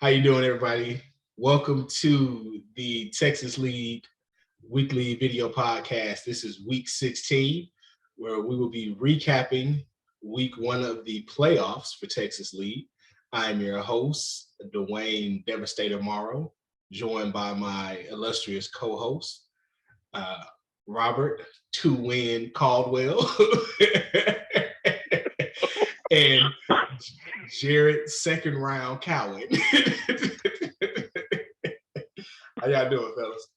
How you doing, everybody? Welcome to the Texas League weekly video podcast. This is week 16, where we will be recapping week one of the playoffs for Texas League. I'm your host, Dwayne Devastator Morrow, joined by my illustrious co-host, Robert Two-Win Caldwell, and Jared second round Cowan. How y'all doing, fellas?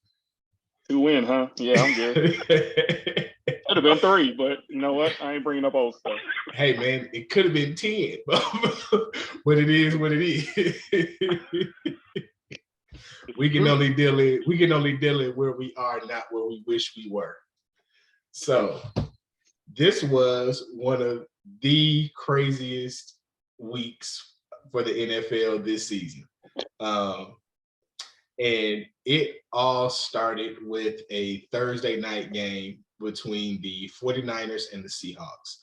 2-win, huh? Yeah, I'm good. Could have been 3, but you know what? I ain't bringing up old stuff. Hey, man, it could have been 10, but it is what it is. We can only deal it where we are, not where we wish we were. So this was one of the craziest weeks for the NFL this season. And it all started with a Thursday night game between the 49ers and the Seahawks.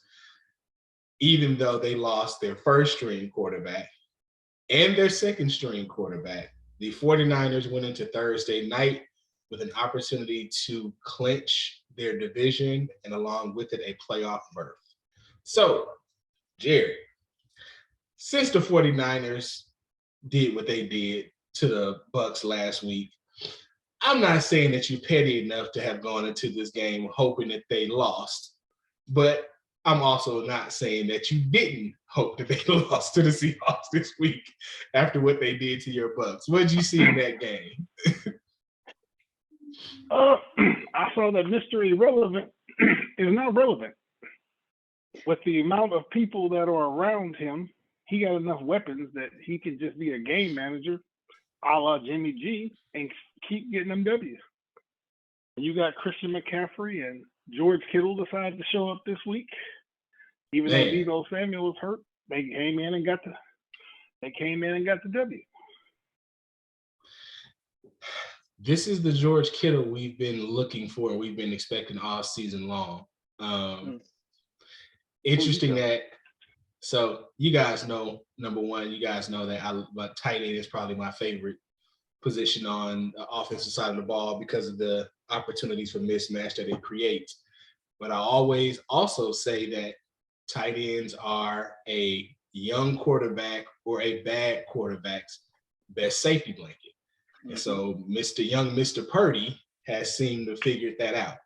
Even though they lost their first string quarterback and their second string quarterback, the 49ers went into Thursday night with an opportunity to clinch their division and along with it a playoff berth. So, Jerry, since the 49ers did what they did to the Bucs last week, I'm not saying that you're petty enough to have gone into this game hoping that they lost, but I'm also not saying that you didn't hope that they lost to the Seahawks this week after what they did to your Bucs. What did you see in that game? I saw that Mr. Irrelevant is not relevant. With the amount of people that are around him, he got enough weapons that he can just be a game manager, a la Jimmy G, and keep getting them W's. You got Christian McCaffrey and George Kittle decided to show up this week. Even though Deebo Samuel was hurt, they came in and got the W. This is the George Kittle we've been looking for, we've been expecting all season long. Interesting that, so you guys know, number one, you guys know that tight end is probably my favorite position on the offensive side of the ball because of the opportunities for mismatch that it creates. But I always also say that tight ends are a young quarterback or a bad quarterback's best safety blanket. And so Mr. Purdy has seemed to figure that out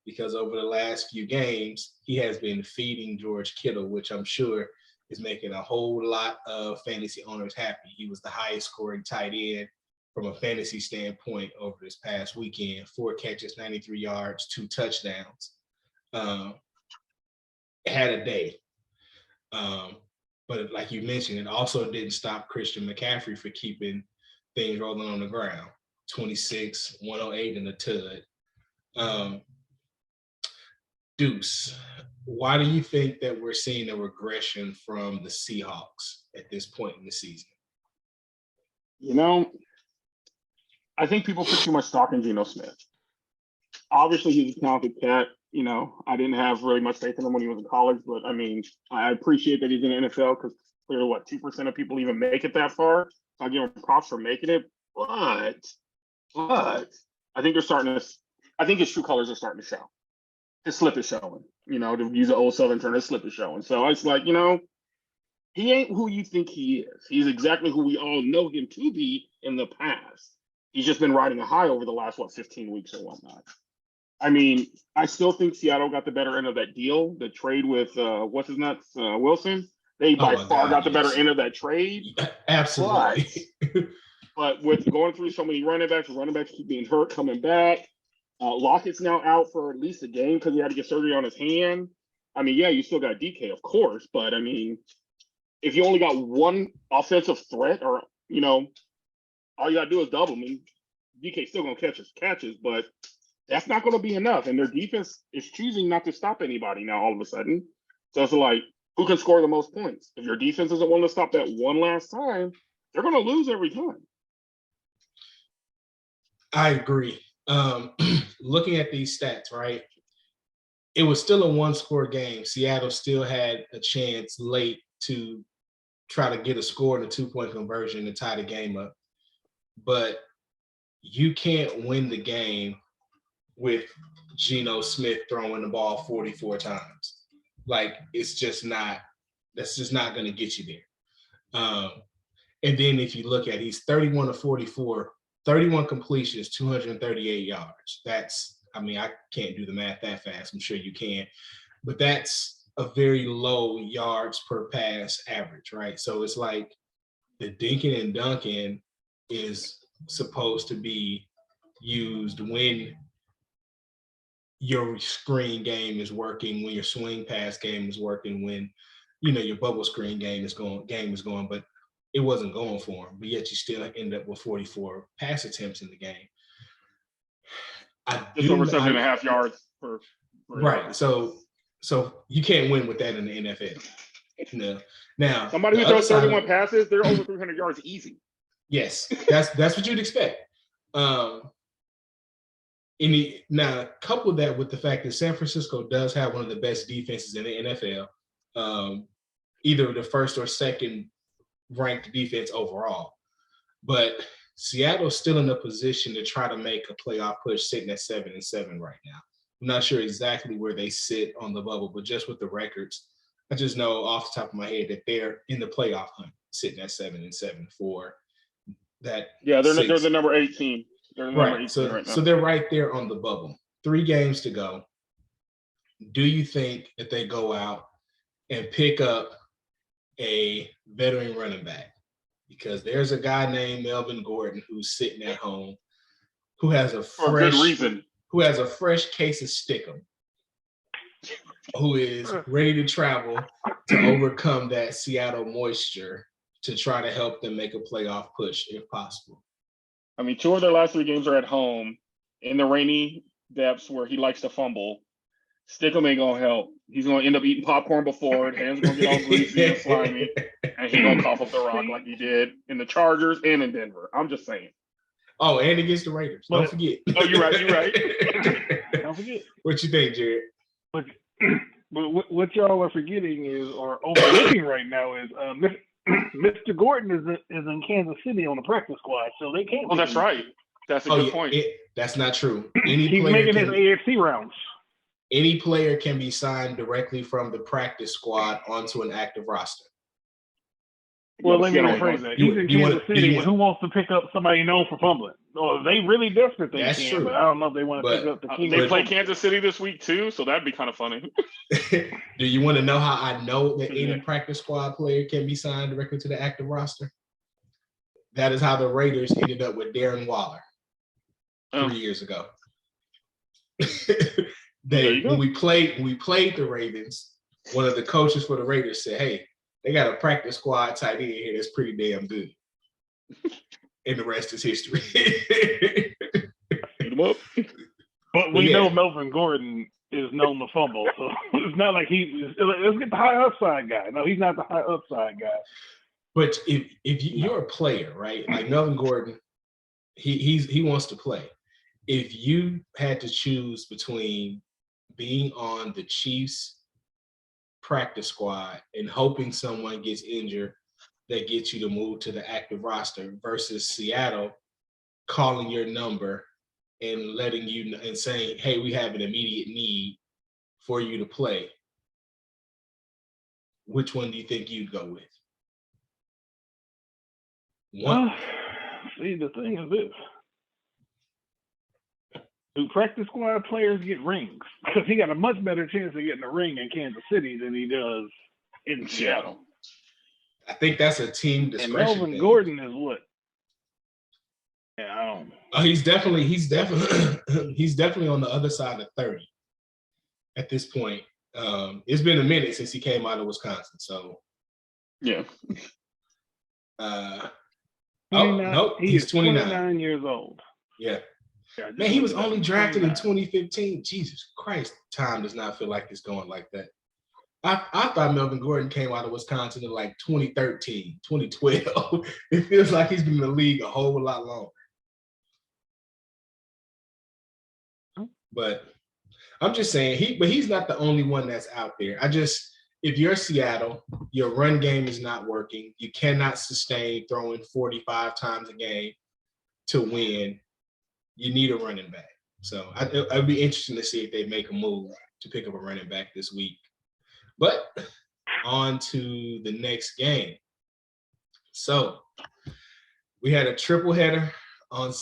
because over the last few games, he has been feeding George Kittle, which I'm sure is making a whole lot of fantasy owners happy. He was the highest scoring tight end from a fantasy standpoint over this past weekend. 4 catches, 93 yards, 2 touchdowns. Had a day. But like you mentioned, it also didn't stop Christian McCaffrey for keeping things rolling on the ground. 26, 108 in the tud. Deuce, why do you think that we're seeing a regression from the Seahawks at this point in the season? You know, I think people put too much stock in Geno Smith. Obviously, he's a talented cat. You know, I didn't have really much faith in him when he was in college, but I mean, I appreciate that he's in the NFL because clearly, 2% of people even make it that far. So I give him props for making it. But I think I think his true colors are starting to show. His slip is showing, you know, to use an old Southern term, his slip is showing. So it's like, you know, he ain't who you think he is. He's exactly who we all know him to be in the past. He's just been riding a high over the last, 15 weeks or whatnot. I mean, I still think Seattle got the better end of that deal. The trade with, Wilson. They by far got the better end of that trade. Absolutely. But with going through so many running backs keep being hurt, coming back. Lockett's now out for at least a game because he had to get surgery on his hand. I mean, yeah, you still got DK, of course. But, I mean, if you only got one offensive threat or, you know, all you got to do is double. I mean, DK's still going to catch his catches, but that's not going to be enough. And their defense is choosing not to stop anybody now all of a sudden. So it's like, who can score the most points? If your defense isn't willing to stop that one last time, they're going to lose every time. I agree. Looking at these stats, right, it was still a one-score game. Seattle still had a chance late to try to get a score in a 2-point conversion to tie the game up. But you can't win the game with Geno Smith throwing the ball 44 times. Like, it's just not, that's just not going to get you there. And then if you look at, he's 31 of 44, 31 completions, 238 yards. That's, I mean, I can't do the math that fast. I'm sure you can, but that's a very low yards per pass average, right? So it's like the dinking and dunking is supposed to be used when your screen game is working, when your swing pass game is working, when, you know, your bubble screen game is going, but it wasn't going for him. But yet you still end up with 44 pass attempts in the game. Just over 7.5 yards per right. yard. So you can't win with that in the NFL. No. Now, somebody who throws 31 passes, they're over 300 yards easy. Yes, that's what you'd expect. Now, couple that with the fact that San Francisco does have one of the best defenses in the NFL, either the first or second ranked defense overall. But Seattle's still in a position to try to make a playoff push, sitting at 7-7 right now. I'm not sure exactly where they sit on the bubble, but just with the records, I just know off the top of my head that they're in the playoff hunt, sitting at 7-7 for that. Yeah, they're the number 8 team. They're the number 8 team right now. So they're right there on the bubble. 3 games to go. Do you think that they go out and pick up a veteran running back? Because there's a guy named Melvin Gordon who's sitting at home, who has a fresh, good reason, who has a fresh case of stickum, who is ready to travel to overcome that Seattle moisture to try to help them make a playoff push if possible. I mean, 2 of their last 3 games are at home in the rainy depths where he likes to fumble. Stickum ain't gonna help. He's gonna end up eating popcorn before it. Hands gonna get all greasy and slimy, and he's gonna cough up the rock like he did in the Chargers and in Denver. I'm just saying. Oh, and against the Raiders. Don't forget. Oh, you're right. Don't forget. What you think, Jared? But what y'all are forgetting is, or overlooking right now, is Mr. Gordon is in Kansas City on the practice squad, so they can't. Oh, that's right. That's a good point. That's not true. He's making his AFC rounds. Any player can be signed directly from the practice squad onto an active roster. Well, let me rephrase that. He's in Kansas City. Who wants to pick up somebody known for fumbling? Well, they really desperate. They can, true. But I don't know if they want to pick up the king. They play Kansas City this week too, so that'd be kind of funny. Do you want to know how I know that any practice squad player can be signed directly to the active roster? That is how the Raiders ended up with Darren Waller 3 years ago. When we played the Ravens, one of the coaches for the Raiders said, "Hey, they got a practice squad tight end here that's pretty damn good." And the rest is history. Beat him up. But we know Melvin Gordon is known to fumble, so it's not like let's get the high upside guy. No, he's not the high upside guy. But if you're a player, right? Like Melvin Gordon, he wants to play. If you had to choose between being on the Chiefs practice squad and hoping someone gets injured that gets you to move to the active roster versus Seattle calling your number and letting you and saying, "Hey, we have an immediate need for you to play," which one do you think you'd go with? See, the thing is this. Do practice squad players get rings? Because he got a much better chance of getting a ring in Kansas City than he does in Seattle. I think that's a team discretion. And Melvin Gordon is what? Yeah, I don't know. He's definitely on the other side of 30 at this point. It's been a minute since he came out of Wisconsin, so yeah. He's 29 years old. Yeah. Man, he was only drafted in 2015. Jesus Christ, time does not feel like it's going like that. I thought Melvin Gordon came out of Wisconsin in like 2013, 2012. It feels like he's been in the league a whole lot longer. But I'm just saying, he's not the only one that's out there. if you're Seattle, your run game is not working. You cannot sustain throwing 45 times a game to win. You need a running back. So it'd be interesting to see if they make a move to pick up a running back this week. But on to the next game. So we had a triple header on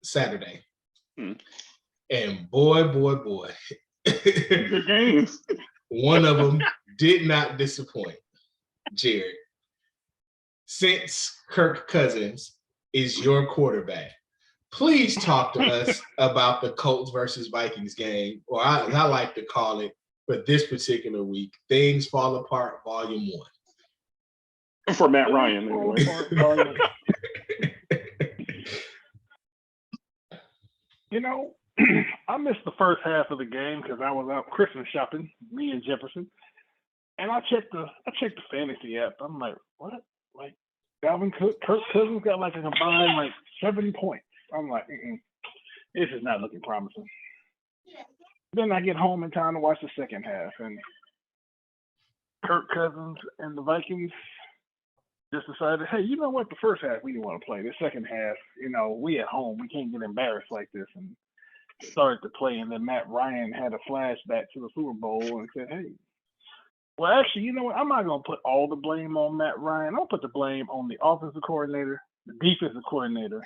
Saturday. And boy. Good games. One of them did not disappoint. Jared, since Kirk Cousins is your quarterback, please talk to us about the Colts versus Vikings game, or I like to call it for this particular week, Things Fall Apart Volume 1. For Matt Ryan, anyway. You know, I missed the first half of the game because I was out Christmas shopping, me and Jefferson, and I checked the fantasy app. I'm like, what? Like, Dalvin Cook, Kirk Cousins got like a combined like 7 points. I'm like, this is not looking promising. Then I get home in time to watch the second half, and Kirk Cousins and the Vikings just decided, hey, you know what? The first half we didn't want to play. The second half, we at home, we can't get embarrassed like this, and started to play. And then Matt Ryan had a flashback to the Super Bowl and said, hey, well, actually, you know what? I'm not going to put all the blame on Matt Ryan. I'll put the blame on the offensive coordinator, the defensive coordinator,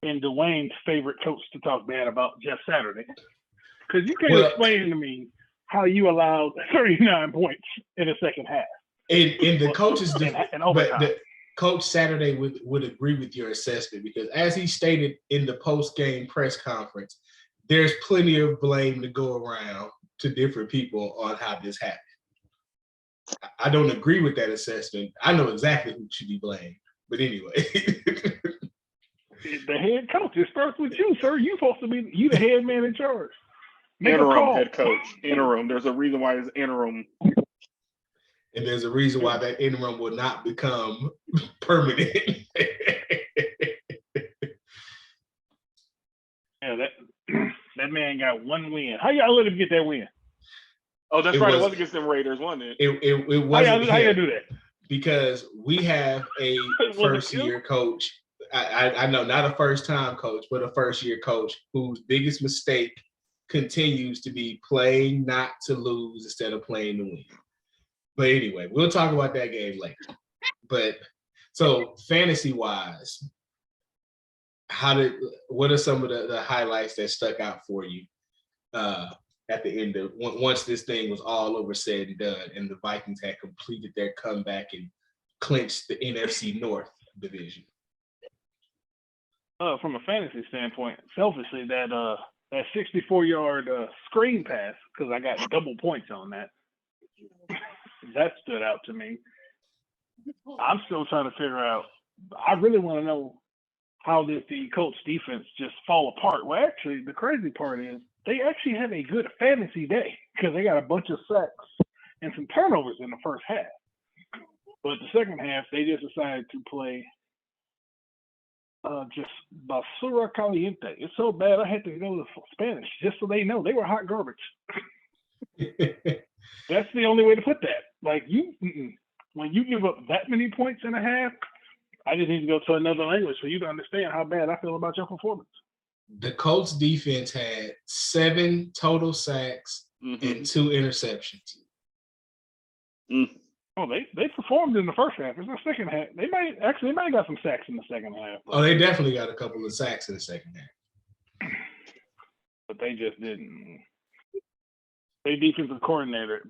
and Dwayne's favorite coach to talk bad about, Jeff Saturday. Because you can't explain to me how you allowed 39 points in the second half. And the coaches, but Coach Saturday would agree with your assessment, because as he stated in the post-game press conference, there's plenty of blame to go around to different people on how this happened. I don't agree with that assessment. I know exactly who should be blamed. But anyway. The head coach. It starts with you, sir. You're supposed to be the head man in charge. Interim head coach. Interim. There's a reason why it's interim. And there's a reason why that interim will not become permanent. Yeah, that man got one win. How y'all let him get that win? Oh, that's right. It was against them Raiders, wasn't it? It wasn't. How y'all do that? Because we have a first-year coach. I know, not a first-time coach, but a first-year coach whose biggest mistake continues to be playing not to lose instead of playing to win. But anyway, we'll talk about that game later. But so fantasy-wise, what are some of the highlights that stuck out for you at the end of once this thing was all over, said and done, and the Vikings had completed their comeback and clinched the NFC North division? From a fantasy standpoint, selfishly, that 64-yard screen pass, because I got double points on that. That stood out to me. I'm still trying to figure out. I really want to know how did the Colts defense just fall apart. Well, actually, the crazy part is they actually had a good fantasy day because they got a bunch of sacks and some turnovers in the first half. But the second half, they just decided to play just basura caliente. It's so bad I had to go to Spanish just so they know they were hot garbage. That's the only way to put that. Like when you give up that many points and a half, I just need to go to another language for you to understand how bad I feel about your performance. The Colts defense had 7 total sacks and 2 interceptions. Oh, they performed in the first half. In the second half, they might have got some sacks in the second half. Oh, they definitely got a couple of sacks in the second half. But they just didn't. Their defensive coordinator,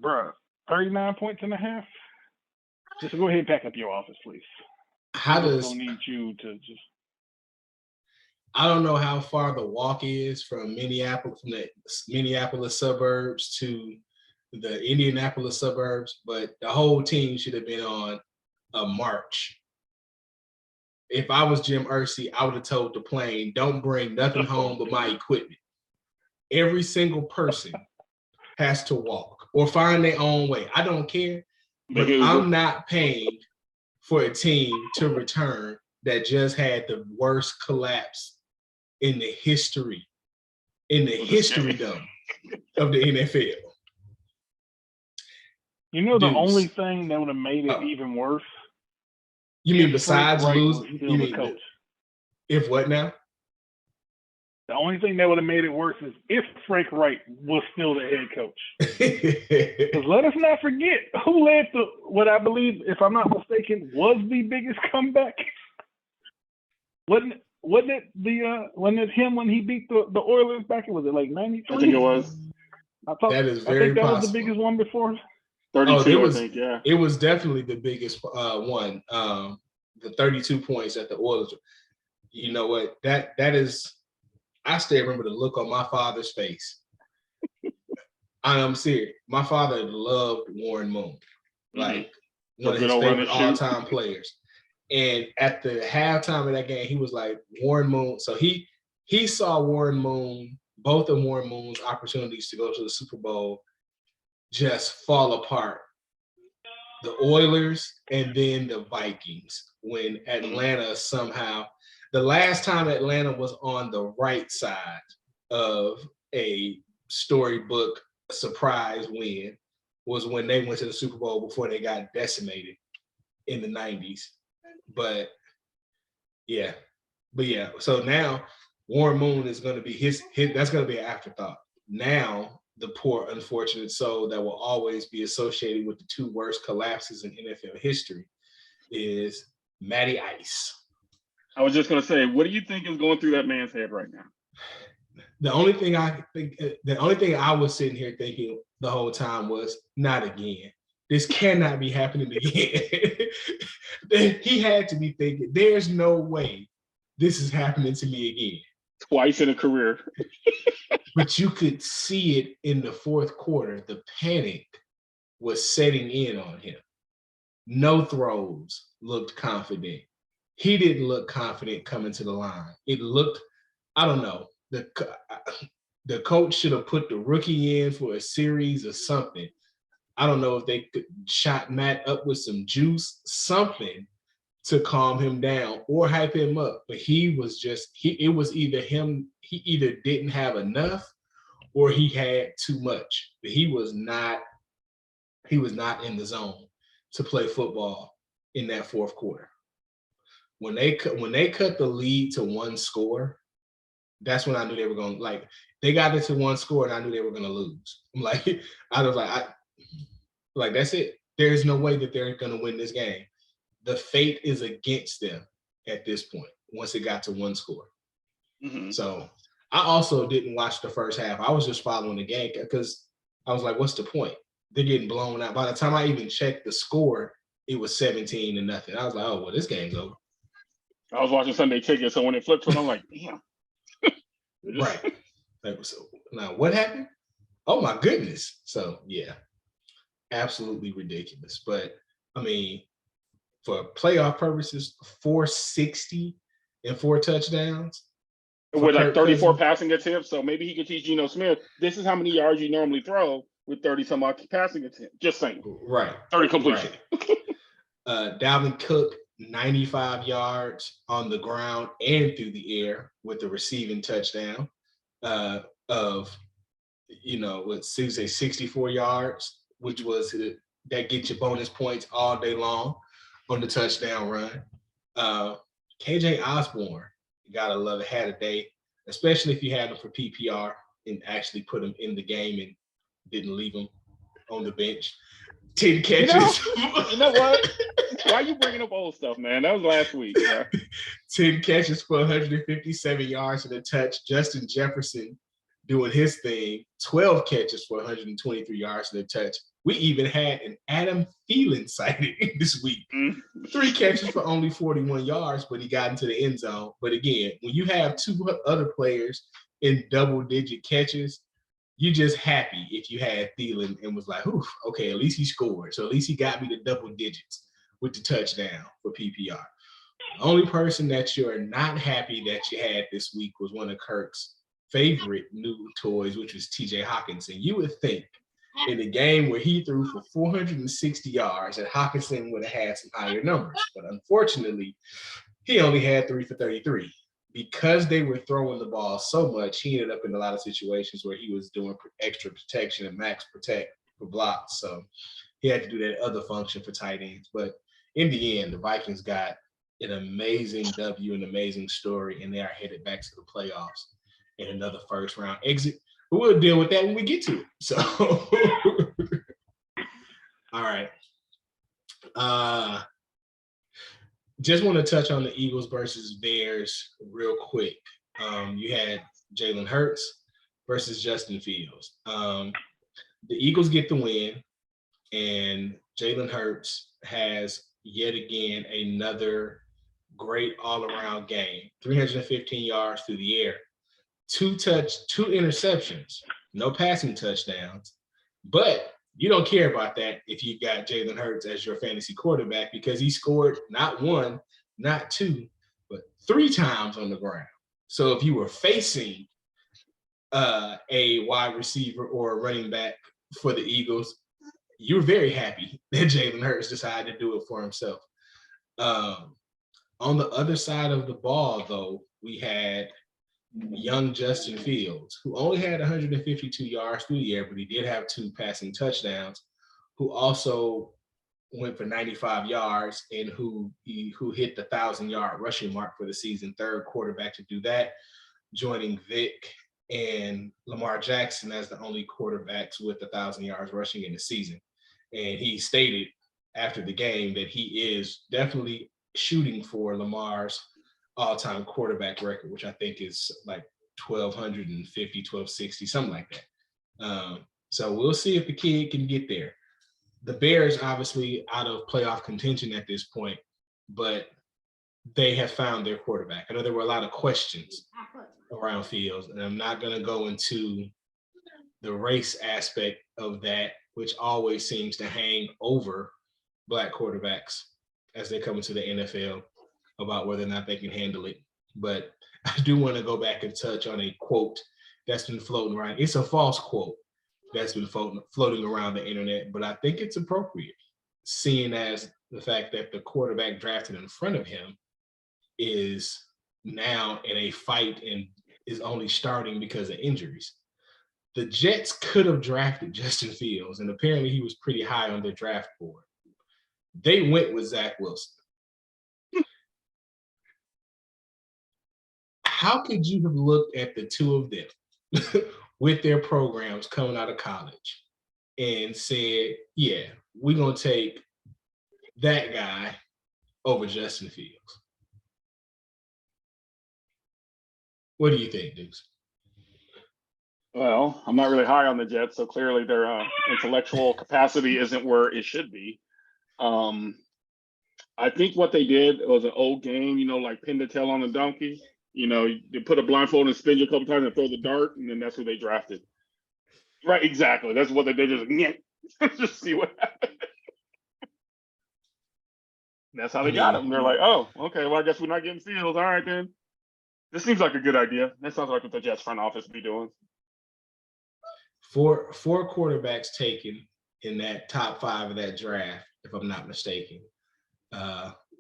39 points and a half. Just go ahead and pack up your office, please. I don't need you to just. I don't know how far the walk is from the Minneapolis suburbs to the Indianapolis suburbs, but the whole team should have been on a march. If I was Jim Irsay, I would have told the plane, don't bring nothing home but my equipment. Every single person has to walk or find their own way. I don't care, but I'm not paying for a team to return that just had the worst collapse in the history of the NFL. You know, the Deuce. only thing that would have made it Oh. even worse. You mean if besides Frank Wright losing? was still You the mean coach. if what now? The only thing that would have made it worse is if Frank Wright was still the head coach. Because let us not forget who led the what I believe, if I'm not mistaken, was the biggest comeback. Wasn't it him when he beat the Oilers back? Was it like 93? I think it was I thought That is I very think that was the possible. biggest one before. 32. it I think, yeah. It was definitely the biggest one. The 32 points at the Oilers. You know what? That is. I still remember the look on my father's face. I'm serious. My father loved Warren Moon, like one of his favorite all-time players. And at the halftime of that game, he was like, Warren Moon. So he saw Warren Moon, both of Warren Moon's opportunities to go to the Super Bowl just fall apart. The Oilers and then the Vikings when Atlanta somehow, the last time Atlanta was on the right side of a storybook surprise win was when they went to the Super Bowl before they got decimated in the 90s. But yeah. So now Warren Moon is going to be his that's going to be an afterthought. Now the poor unfortunate soul that will always be associated with the two worst collapses in NFL history is Matty Ice. I was just going to say, what do you think is going through that man's head right now? The only thing I was sitting here thinking the whole time was, not again. This cannot be happening again. He had to be thinking, there's no way this is happening to me again. Twice in a career. But you could see it in the fourth quarter. The panic was setting in on him. No throws looked confident. He didn't look confident coming to the line. It looked, I don't know, the coach should have put the rookie in for a series or something. I don't know if they could shot Matt up with some juice, something to calm him down or hype him up. But he was just, it was either him, he either didn't have enough or he had too much. But he was not in the zone to play football in that fourth quarter. When they cut the lead to one score, that's when I knew they were going to, like, they got it to one score and I knew they were going to lose. I'm like, I was like, that's it. There's no way that they're going to win this game. The fate is against them at this point once it got to one score. Mm-hmm. So I also didn't watch the first half. I was just following the game because I was like, what's the point? They're getting blown out. By the time I even checked the score, it was 17-0. I was like, oh, well, this game's over. I was watching Sunday Ticket, so when it flipped to it, I'm like, damn. Right. So now what happened? Oh my goodness. So yeah, absolutely ridiculous. But I mean, for playoff purposes, 460 and 4 touchdowns. With like 34 passing attempts. So maybe he could teach Geno Smith, this is how many yards you normally throw with 30 some odd passing attempts. Just saying. Right. 30 completion. Right. Dalvin Cook, 95 yards on the ground and through the air with the receiving touchdown of, let's say 64 yards, which was that gets you bonus points all day long on the touchdown run. KJ Osborne, you gotta love it, had a day, especially if you had him for PPR and actually put him in the game and didn't leave him on the bench. 10 catches. You know what? Why are you bringing up old stuff, man? That was last week. Bro. 10 catches for 157 yards and a touch. Justin Jefferson doing his thing. 12 catches for 123 yards and a touch. We even had an Adam Thielen sighting this week. 3 catches for only 41 yards, but he got into the end zone. But again, when you have 2 other players in double-digit catches, you're just happy if you had Thielen and was like, oof, okay, at least he scored. So at least he got me to double digits with the touchdown for PPR. The only person that you're not happy that you had this week was one of Kirk's favorite new toys, which was TJ Hawkinson. You would think in a game where he threw for 460 yards that Hawkinson would have had some higher numbers. But unfortunately, he only had 3 for 33. Because they were throwing the ball so much, he ended up in a lot of situations where he was doing extra protection and max protect for blocks. So he had to do that other function for tight ends. But in the end, the Vikings got an amazing W, an amazing story, and they are headed back to the playoffs in another first round exit. But we'll deal with that when we get to it. So, all right. Just want to touch on the Eagles versus Bears real quick. You had Jalen Hurts versus Justin Fields. The Eagles get the win, and Jalen Hurts has yet again another great all-around game. 315 yards through the air, 2 interceptions, no passing touchdowns. But you don't care about that if you got Jalen Hurts as your fantasy quarterback, because he scored not 1, not 2, but 3 times on the ground. So if you were facing a wide receiver or a running back for the Eagles, you're very happy that Jalen Hurts decided to do it for himself. On the other side of the ball, though, we had young Justin Fields, who only had 152 yards through the air, but he did have 2 passing touchdowns, who also went for 95 yards and who hit the 1,000-yard rushing mark for the season, 3rd quarterback to do that, joining Vic and Lamar Jackson as the only quarterbacks with 1,000 yards rushing in the season. And he stated after the game that he is definitely shooting for Lamar's all-time quarterback record, which I think is like 1,250, 1,260, something like that. So we'll see if the kid can get there. The Bears obviously out of playoff contention at this point, but they have found their quarterback. I know there were a lot of questions around Fields, and I'm not going to go into the race aspect of that, which always seems to hang over Black quarterbacks as they come into the NFL, about whether or not they can handle it. But I do want to go back and touch on a quote that's been floating around. It's a false quote that's been floating around the internet, but I think it's appropriate, seeing as the fact that the quarterback drafted in front of him is now in a fight and is only starting because of injuries. The Jets could have drafted Justin Fields, and apparently he was pretty high on their draft board. They went with Zach Wilson. How could you have looked at the two of them with their programs coming out of college and said, yeah, we're going to take that guy over Justin Fields? What do you think, Dukes? Well, I'm not really high on the Jets, so clearly their intellectual capacity isn't where it should be. I think what they did was an old game, like pin the tail on a donkey. They put a blindfold and spin you a couple times and throw the dart, and then that's who they drafted. Right, exactly. That's what they did. Just see what happens. That's how they got him. They're like, oh, okay, well, I guess we're not getting Fields. All right, then. This seems like a good idea. That sounds like what the Jets front office be doing. Four quarterbacks taken in that top 5 of that draft, if I'm not mistaken.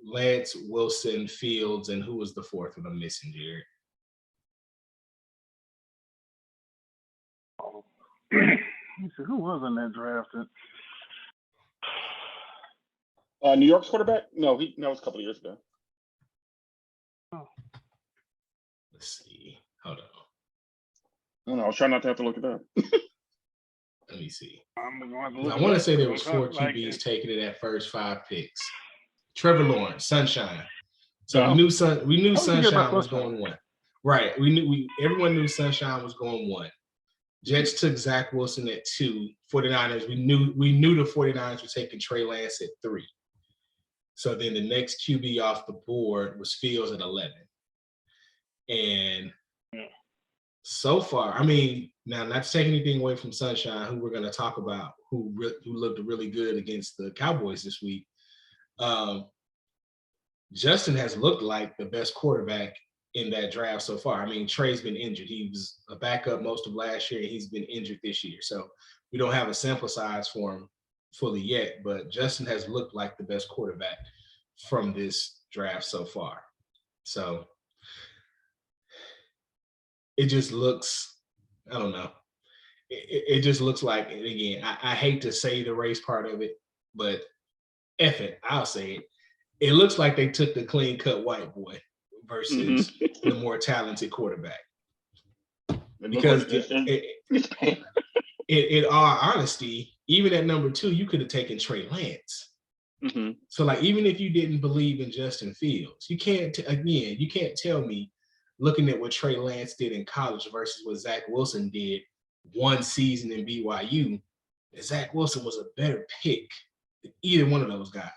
Lance, Wilson, Fields, and who was the 4th one I'm missing, Jared? Who was in that draft? New York's quarterback? No, that was a couple of years ago. Oh. Let's see. Hold on. I don't know. I was trying not to have to look it up. Let me see. I want to say there was 4 QBs taking it at first 5 picks. Trevor Lawrence, Sunshine. So we knew Sunshine was going 1. Right. Everyone knew Sunshine was going 1. Jets took Zach Wilson at 2. 49ers, we knew the 49ers were taking Trey Lance at 3. So then the next QB off the board was Fields at 11. And so far, I mean, now not to take anything away from Sunshine, who we're going to talk about, who looked really good against the Cowboys this week. Justin has looked like the best quarterback in that draft so far. I mean, Trey's been injured. He was a backup most of last year, and he's been injured this year. So we don't have a sample size for him fully yet, but Justin has looked like the best quarterback from this draft so far. So it just looks, I don't know. It just looks like, again, I hate to say the race part of it, But F it, I'll say it. It looks like they took the clean-cut white boy versus the more talented quarterback. Because in all honesty, even at number 2, you could have taken Trey Lance. So, like, even if you didn't believe in Justin Fields, you can't tell me, looking at what Trey Lance did in college versus what Zach Wilson did one season in BYU, that Zach Wilson was a better pick than either one of those guys.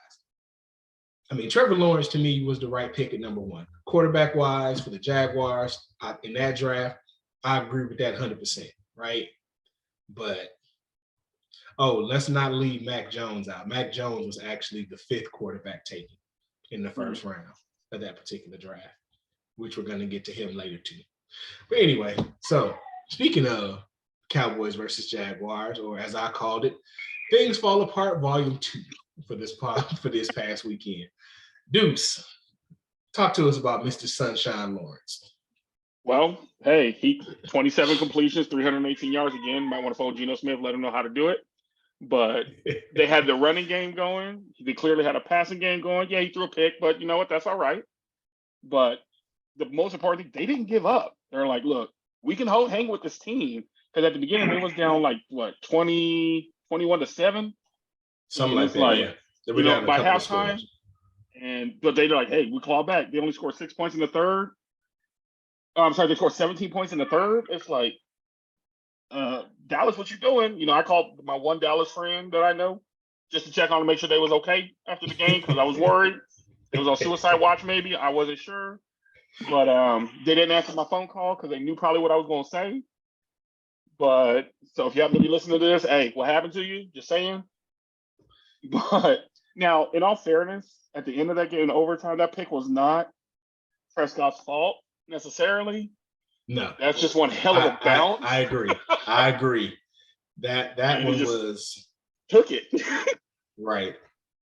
I mean, Trevor Lawrence, to me, was the right pick at number 1. Quarterback-wise, for the Jaguars, in that draft, I agree with that 100%, right? But, let's not leave Mac Jones out. Mac Jones was actually the 5th quarterback taken in the first round of that particular draft, which we're going to get to him later too. But anyway, so speaking of Cowboys versus Jaguars, or as I called it, Things Fall Apart Volume 2 for this past weekend. Deuce, talk to us about Mr. Sunshine Lawrence. Well, hey, he 27 completions, 318 yards again. Might want to phone Geno Smith, let him know how to do it. But they had the running game going. They clearly had a passing game going. Yeah, he threw a pick, but you know what? That's all right. But the most important thing, they didn't give up. They're like, look, we can hang with this team. Because at the beginning, they was down like, 21-7? Something like that, yeah. They were down by halftime. But they're like, hey, we claw back. They only scored 6 points in the third. I'm sorry, they scored 17 points in the third. It's like, Dallas, what you doing? I called my one Dallas friend that I know just to check on to make sure they was okay after the game because I was worried. It was on suicide watch maybe. I wasn't sure. But they didn't answer my phone call because they knew probably what I was going to say. But so if you happen to be listening to this, hey, what happened to you? Just saying. But now, in all fairness, at the end of that game in overtime, that pick was not Prescott's fault necessarily. No, that's just one hell of a bounce. I agree. That one was took it right.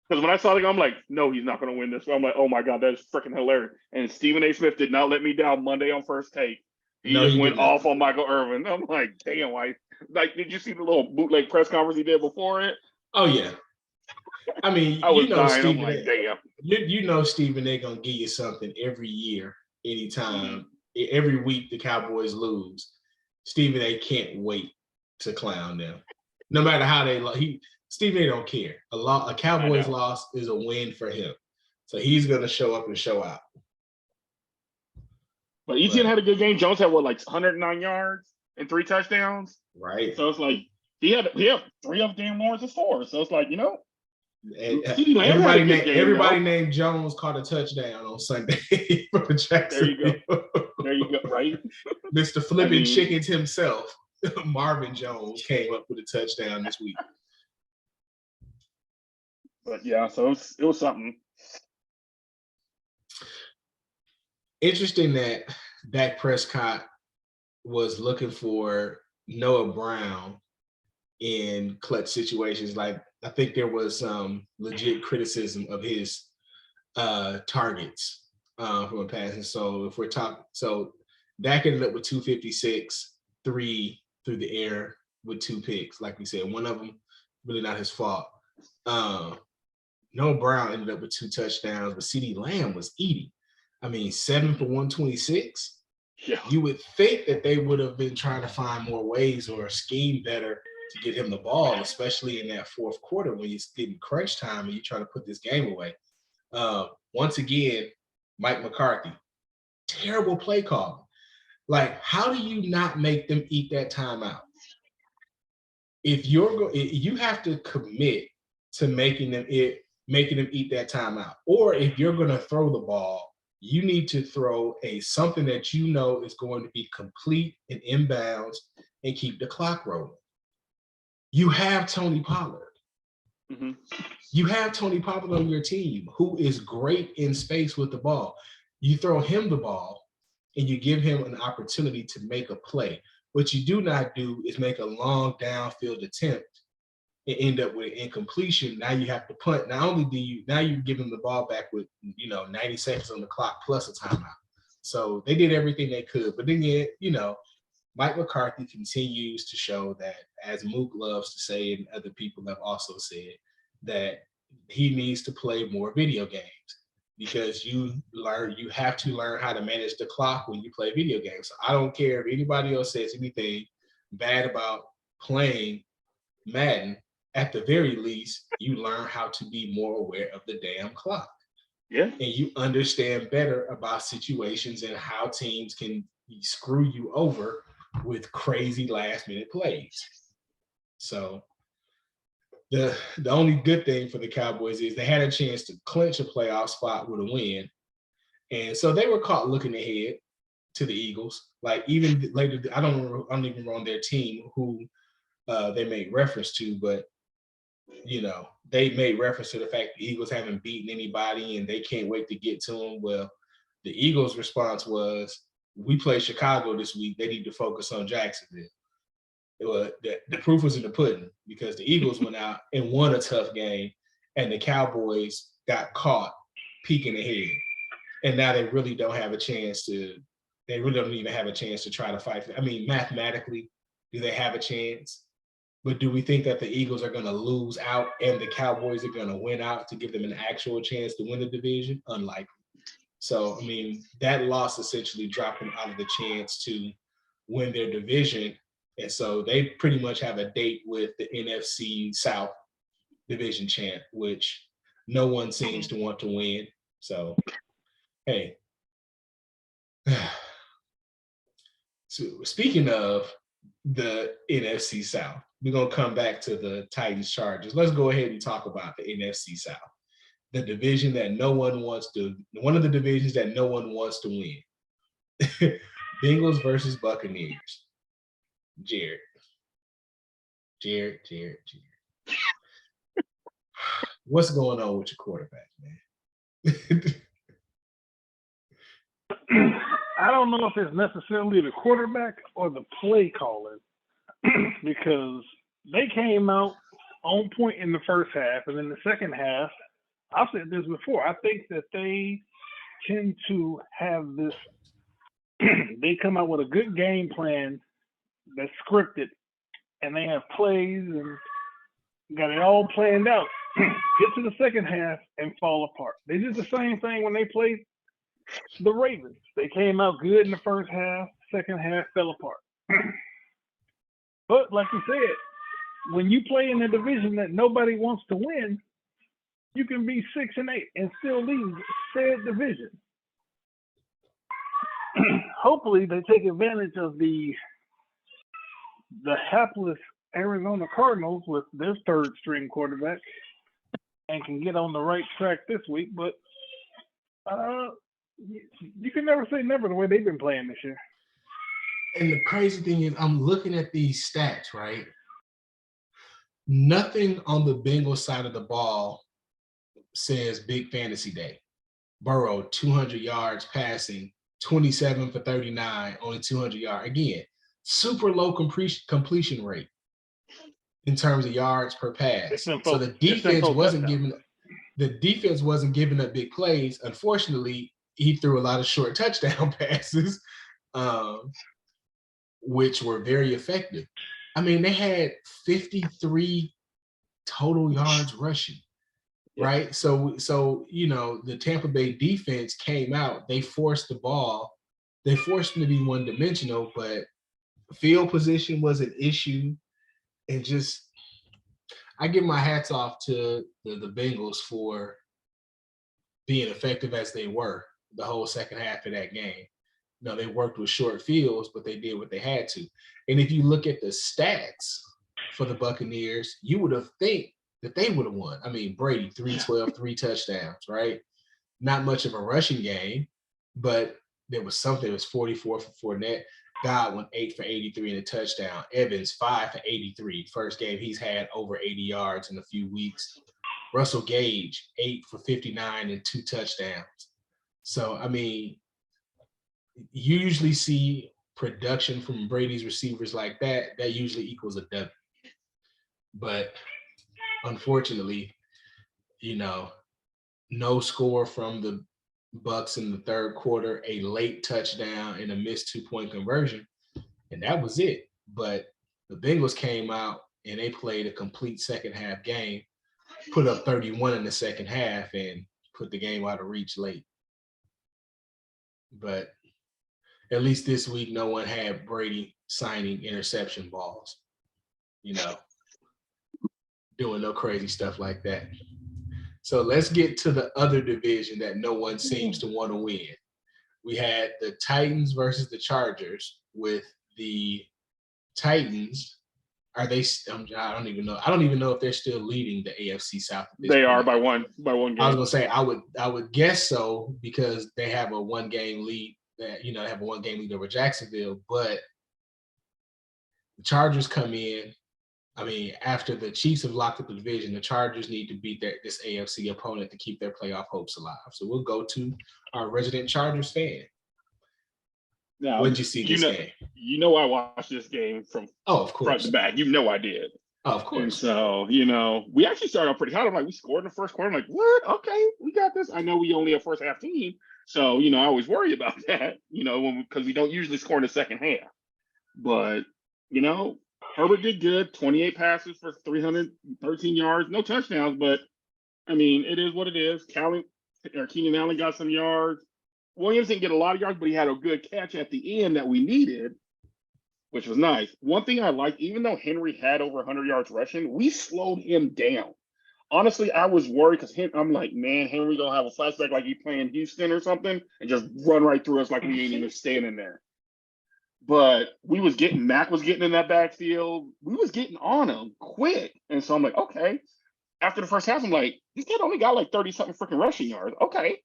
Because when I saw the game, I'm like, no, he's not going to win this. I'm like, oh my god, that's freaking hilarious. And Stephen A. Smith did not let me down Monday on First Take. He went off on Michael Irvin. I'm like, damn, why? Like, did you see the little bootleg press conference he did before it? Oh yeah. I mean, I was dying. I'm like, damn. You know, Stephen A. gonna give you something every year, anytime, every week the Cowboys lose. Stephen A. can't wait to clown them, no matter how they. Stephen A. don't care. A Cowboys loss is a win for him, so he's gonna show up and show out. But Etienne had a good game. Jones had 109 yards and 3 touchdowns. Right. So it's like he had 3 of Dan Lawrence's 4. So it's like, everybody named Jones caught a touchdown on Sunday for Jacksonville. There you go. Right. Mr. Flipping Chickens himself, Marvin Jones, came up with a touchdown this week. But yeah, so it was something. Interesting that Dak Prescott was looking for Noah Brown in clutch situations. Like, I think there was some legit criticism of his targets from a passing. So if we're talking, Dak ended up with 256, 3 through the air with 2 picks. Like we said, one of them really not his fault. Noah Brown ended up with 2 touchdowns, but CeeDee Lamb was eating. I mean, 7 for 126. Yeah. You would think that they would have been trying to find more ways or scheme better to get him the ball, especially in that fourth quarter when he's getting crunch time and you're trying to put this game away. Once again, Mike McCarthy, terrible play call. Like, how do you not make them eat that timeout? If you have to commit to making them eat that timeout, or if you're going to throw the ball, you need to throw something that you know is going to be complete and inbounds and keep the clock rolling. You have Tony Pollard. Mm-hmm. You have Tony Pollard on your team who is great in space with the ball. You throw him the ball and you give him an opportunity to make a play. What you do not do is make a long downfield attempt and end up with incompletion. Now you have to punt. Not only now you give him the ball back with 90 seconds on the clock plus a timeout. So they did everything they could. But then Mike McCarthy continues to show that, as Mook loves to say and other people have also said, that he needs to play more video games because you have to learn how to manage the clock when you play video games. I don't care if anybody else says anything bad about playing Madden. At the very least, you learn how to be more aware of the damn clock. Yeah. And you understand better about situations and how teams can screw you over with crazy last minute plays. So the only good thing for the Cowboys is they had a chance to clinch a playoff spot with a win. And so they were caught looking ahead to the Eagles. Like even later, I don't even remember on their team who they made reference to, but you know, they made reference to the fact the Eagles haven't beaten anybody and they can't wait to get to them. Well, the Eagles' response was, we play Chicago this week. They need to focus on Jacksonville. Well, the proof was in the pudding because the Eagles went out and won a tough game and the Cowboys got caught peeking ahead. And now they really don't have a chance to, they really don't even have a chance to try to fight. I mean, mathematically, do they have a chance? But do we think that the Eagles are going to lose out and the Cowboys are going to win out to give them an actual chance to win the division? Unlikely. So, I mean, that loss essentially dropped them out of the chance to win their division. And so they pretty much have a date with the NFC South division champ, which no one seems to want to win. So, hey. So speaking of the NFC South, we're going to come back to the Titans Chargers. Let's go ahead and talk about the NFC South, the division that no one wants to, one of the divisions that no one wants to win. Bengals versus Buccaneers. Jared. What's going on with your quarterback, man? I don't know if it's necessarily the quarterback or the play calling because they came out on point in the first half, and in the second half, I've said this before, I think that they tend to have this, they come out with a good game plan that's scripted, and they have plays and got it all planned out. Get to the second half and fall apart. They did the same thing when they played the Ravens. They came out good in the first half, second half fell apart. But like you said, when you play in a division that nobody wants to win, you can be 6-8 and still lead said division. Hopefully they take advantage of the hapless Arizona Cardinals with their third string quarterback and can get on the right track this week. But you can never say never the way they've been playing this year. And the crazy thing is, I'm looking at these stats, right? Nothing on the Bengals side of the ball says big fantasy day. Burrow, 200 yards passing, 27 for 39, only 200 yards. Again, super low completion rate in terms of yards per pass. So the defense wasn't giving up big plays. Unfortunately, he threw a lot of short touchdown passes, which were very effective. I mean, they had 53 total yards rushing, right? So you know, the Tampa Bay defense came out. They forced the ball. They forced them to be one-dimensional, but field position was an issue. And just, I give my hats off to the Bengals for being effective as they were the whole second half of that game. You know, they worked with short fields, but they did what they had to. And if you look at the stats for the Buccaneers, you would have think that they would have won. I mean, Brady, 312, 3 touchdowns, right? Not much of a rushing game, but there was something. It was 44 for Fournette. Godwin, 8 for 83 and a touchdown. Evans, 5 for 83. First game he's had over 80 yards in a few weeks. Russell Gage, 8 for 59 and 2 touchdowns. So, I mean, you usually see production from Brady's receivers like that. That usually equals a W. But unfortunately, you know, no score from the Bucs in the third quarter, a late touchdown and a missed 2-point conversion, and that was it. But the Bengals came out and they played a complete second half game. put up 31 in the second half and put the game out of reach late. But at least this week, no one had Brady signing interception balls, doing no crazy stuff like that. So let's get to the other division that no one seems to want to win. We had the Titans versus the Chargers, with the Titans. Are they? I don't even know. I don't even know if they're still leading the AFC South. They are by one game. I was gonna say I would guess so, because they have a 1-game lead. That have a 1-game lead over Jacksonville, but the Chargers come in. I mean, after the Chiefs have locked up the division, the Chargers need to beat this AFC opponent to keep their playoff hopes alive. So we'll go to our resident Chargers fan. Now, what did you see this game? I watched this game from of course. Front to back. I did. Of course. And so, we actually started off pretty hot. I'm like, we scored in the first quarter. I'm like, what? Okay, we got this. I know we only a first half team. So, I always worry about that, because we don't usually score in the second half. But, Herbert did good, 28 passes for 313 yards, no touchdowns, but I mean, it is what it is. Keenan Allen got some yards. Williams didn't get a lot of yards, but he had a good catch at the end that we needed, which was nice. One thing I liked, even though Henry had over 100 yards rushing, we slowed him down. Honestly, I was worried because I'm like, man, Henry gonna have a flashback like he playing Houston or something and just run right through us like we ain't even standing there. But Mac was getting in that backfield. We was getting on him quick. And so I'm like, okay. After the first half, I'm like, this kid only got like 30-something freaking rushing yards. Okay.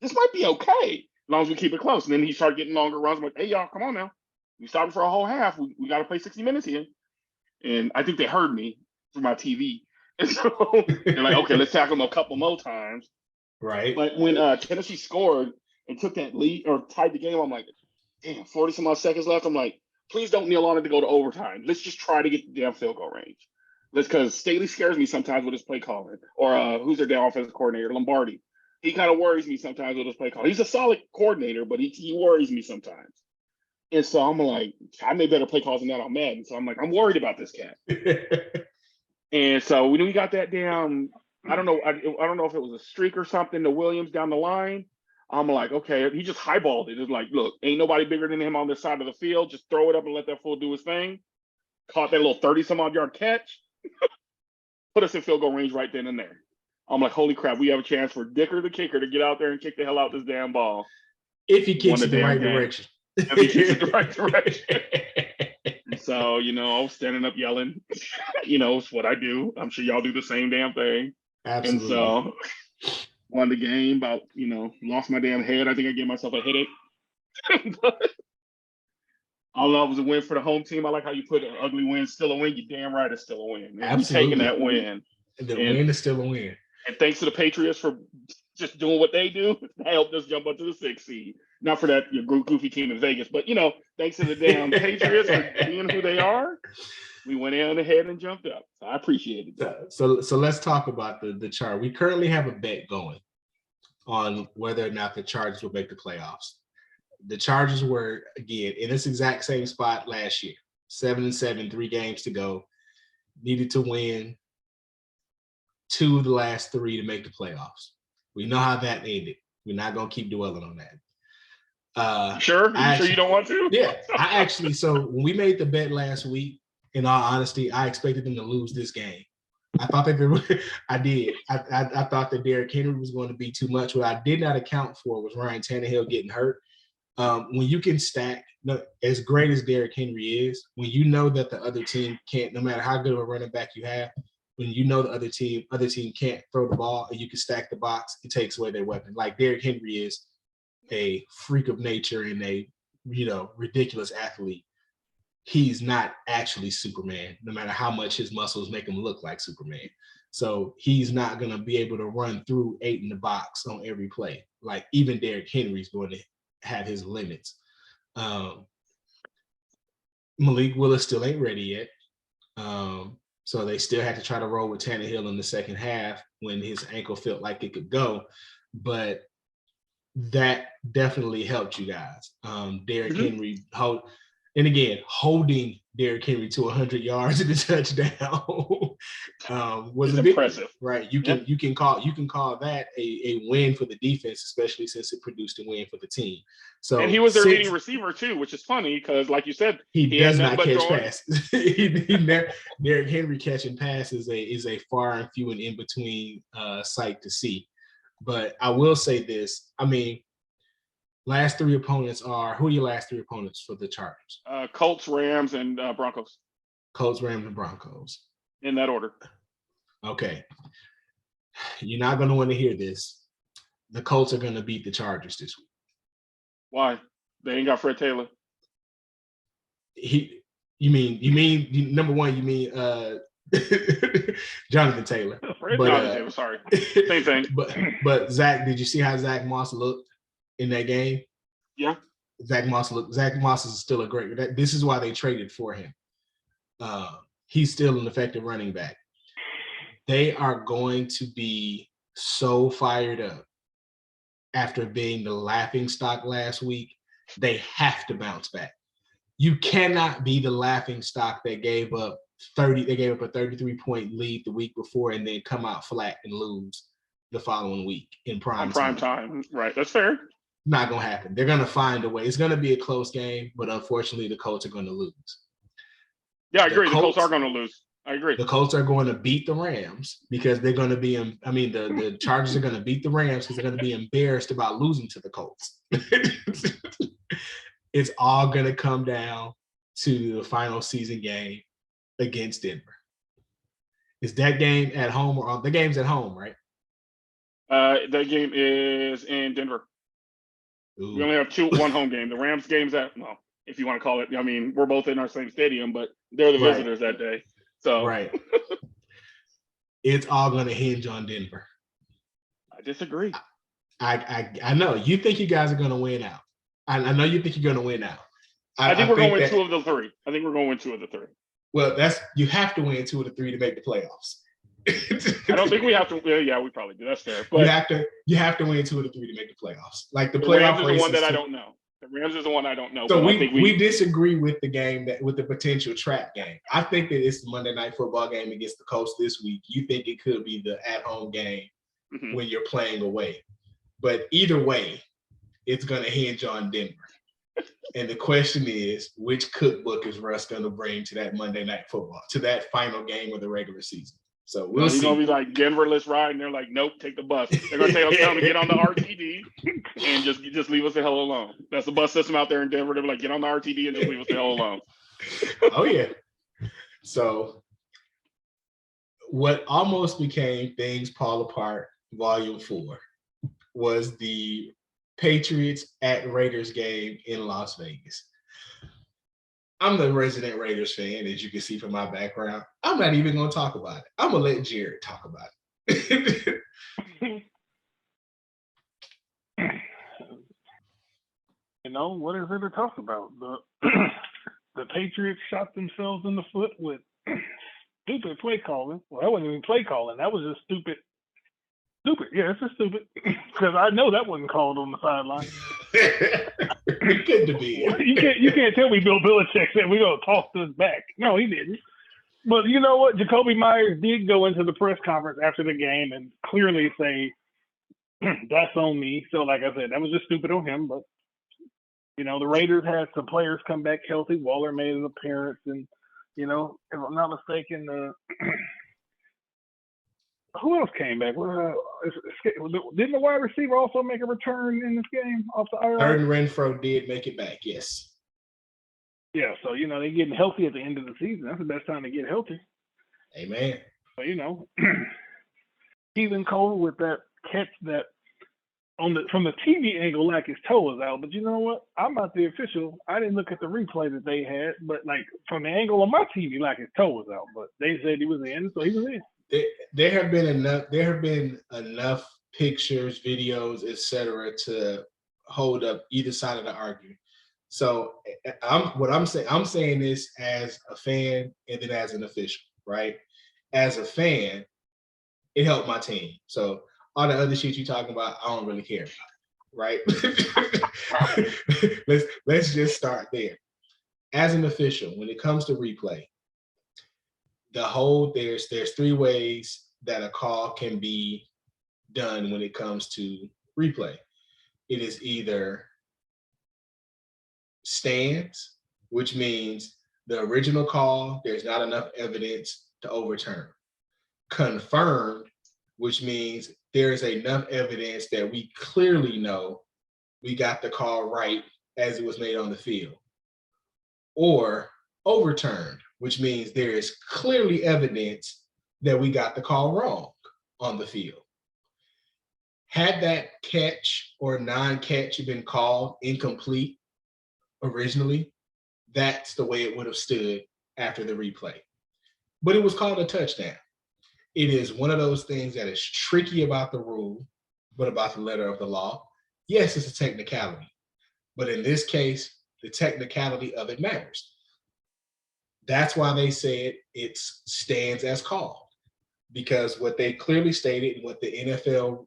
This might be okay as long as we keep it close. And then he started getting longer runs. I'm like, hey, y'all, come on now. We started for a whole half. We got to play 60 minutes here. And I think they heard me through my TV. And so they're like, okay, let's tackle him a couple more times. Right. But when Tennessee scored and took that lead or tied the game, I'm like, damn, 40-some odd seconds left. I'm like, please don't kneel on it to go to overtime. Let's just try to get the damn field goal range. Because Staley scares me sometimes with his play calling. Or who's their damn offensive coordinator? Lombardi. He kind of worries me sometimes with his play call. He's a solid coordinator, but he worries me sometimes. And so I'm like, I made better play calls than that on Madden. So I'm like, I'm worried about this cat. And so when we got that down, I don't know if it was a streak or something to Williams down the line. I'm like, okay, he just highballed it. It's like, look, ain't nobody bigger than him on this side of the field. Just throw it up and let that fool do his thing. Caught that little 30-some-odd yard catch. Put us in field goal range right then and there. I'm like, holy crap, we have a chance for Dicker the kicker to get out there and kick the hell out this damn ball. If he kicks it the right direction. If he kicks it the right direction. So, I was standing up yelling. It's what I do. I'm sure y'all do the same damn thing. Absolutely. And so won the game, about, lost my damn head. I think I gave myself a headache. All I was a win for the home team. I like how you put an ugly win, still a win. You're damn right, it's still a win. And absolutely. Taking that win. Win is still a win. And thanks to the Patriots for just doing what they do, that helped us jump up to the 6th seed. Not for that your goofy team in Vegas, but thanks to the damn Patriots for being who they are, we went in ahead and jumped up. So I appreciate it. So let's talk about the chart. We currently have a bet going on whether or not the Chargers will make the playoffs. The Chargers were, again, in this exact same spot last year. 7-7, 3 games to go. Needed to win 2 of the last 3 to make the playoffs. We know how that ended. We're not going to keep dwelling on that. Sure you don't want to? Yeah. So when we made the bet last week, in all honesty, I expected them to lose this game. I thought that I did. I thought that Derrick Henry was going to be too much. What I did not account for was Ryan Tannehill getting hurt. When you can stack, as great as Derrick Henry is, when you know that the other team can't, no matter how good of a running back you have, when you know the other team can't throw the ball and you can stack the box, it takes away their weapon. Like Derrick Henry is a freak of nature and a ridiculous athlete. He's not actually Superman, no matter how much his muscles make him look like Superman. So he's not going to be able to run through 8 in the box on every play. Like even Derrick Henry's going to have his limits. Malik Willis still ain't ready yet. So they still had to try to roll with Tannehill in the second half when his ankle felt like it could go. But that definitely helped you guys. Derrick Henry, holding Derrick Henry to 100 yards and a touchdown was It's a victory, impressive. right? You can call that a win for the defense, especially since it produced a win for the team. So and he was their leading receiver too, which is funny because, like you said, he does not catch passes. Derrick Henry catching passes is a far and few and in between sight to see. But I will say this: I mean, last three opponents are who are your last three opponents for the Chargers? Colts, Rams, and Broncos. Colts, Rams, and Broncos. In that order. Okay. You're not going to want to hear this. The Colts are going to beat the Chargers this week. Why? They ain't got Fred Taylor. You mean number one, you mean Jonathan Taylor. Jonathan Taylor, sorry. Same thing. But Zach, did you see how Zach Moss looked in that game? Yeah. Zach Moss is still a great. This is why they traded for him. He's still an effective running back. They are going to be so fired up after being the laughing stock last week. They have to bounce back. You cannot be the laughing stock that gave up 30. They gave up a 33-point lead the week before and then come out flat and lose the following week in prime time. Right. That's fair. Not going to happen. They're going to find a way. It's going to be a close game, but unfortunately, the Colts are going to lose. Yeah, I agree. The Colts are going to lose. I agree. The Colts are going to beat the Rams because they're going to be the Chargers are going to beat the Rams because they're going to be embarrassed about losing to the Colts. It's all going to come down to the final season game against Denver. Is that game at home or the game's at home, right? That game is in Denver. Ooh. We only have one home game. The Rams game's if you want to call it. I mean, we're both in our same stadium, but they're the visitors that day. So right. It's all going to hinge on Denver. I disagree. I know. You think you guys are going to win out. I know you think you're going to win out. I think we're going to win 2 of the 3. I think we're going to win 2 of the 3. Well, you have to win 2 of the 3 to make the playoffs. I don't think we have to. Yeah, we probably do. That's fair. But you have to win 2 of the 3 to make the playoffs. Like the playoff Rams is the one that I don't know. The Rams is the one I don't know. So we disagree with the game with the potential trap game. I think that it's the Monday Night Football game against the Colts this week. You think it could be the at-home game when you're playing away. But either way, it's going to hinge on Denver. And the question is, which cookbook is Russ going to bring to that Monday Night Football, to that final game of the regular season? So we'll see. He's going to be like, Denver, let's ride. And they're like, nope, take the bus. They're going to tell them to get on the RTD and just leave us the hell alone. That's the bus system out there in Denver. They're like, get on the RTD and just leave us the hell alone. Oh, yeah. So what almost became Things Fall Apart Volume 4 was the Patriots at Raiders game in Las Vegas. I'm the resident Raiders fan, as you can see from my background. I'm not even going to talk about it. I'm going to let Jared talk about it. What is there to talk about? The Patriots shot themselves in the foot with stupid play calling. Well, that wasn't even play calling. That was just stupid. Yeah, it's just stupid. Because I know that wasn't called on the sideline. It couldn't be. You can't tell me Bill Belichick said we're going to toss this back. No, he didn't. But you know what? Jacoby Myers did go into the press conference after the game and clearly say, that's on me. So like I said, that was just stupid on him. But, the Raiders had some players come back healthy. Waller made an appearance. And, if I'm not mistaken, who else came back? Didn't the wide receiver also make a return in this game off the IR? Erden Renfro did make it back, yes. Yeah, so, they're getting healthy at the end of the season. That's the best time to get healthy. Amen. So, Keelan Cole with that catch that from the TV angle, like his toe was out. But you know what? I'm not the official. I didn't look at the replay that they had. But, from the angle on my TV, like his toe was out. But they said he was in, so he was in. There have been enough pictures, videos, etc., to hold up either side of the argument. So I'm saying this as a fan and then as an official, right? As a fan, it helped my team. So all the other shit you're talking about, I don't really care about, right? Let's just start there. as an official, when it comes to replay, there's 3 ways that a call can be done when it comes to replay. It is either stands, which means the original call, there's not enough evidence to overturn. Confirmed, which means there's enough evidence that we clearly know we got the call right as it was made on the field. Or overturned, which means there is clearly evidence that we got the call wrong on the field. Had that catch or non-catch been called incomplete originally, that's the way it would have stood after the replay. But it was called a touchdown. It is one of those things that is tricky about the rule, but about the letter of the law. Yes, it's a technicality, but in this case, the technicality of it matters. That's why they said it stands as called, because what they clearly stated and what the NFL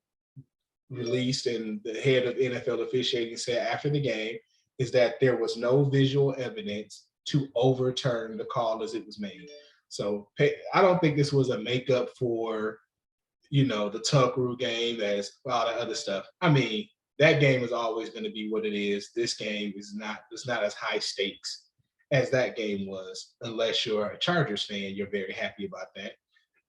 released and the head of NFL officiating said after the game is that there was no visual evidence to overturn the call as it was made. So I don't think this was a makeup for, the Tuckaroo game as all the other stuff. I mean, that game is always going to be what it is. This game is not as high stakes as that game was, unless you're a Chargers fan, you're very happy about that.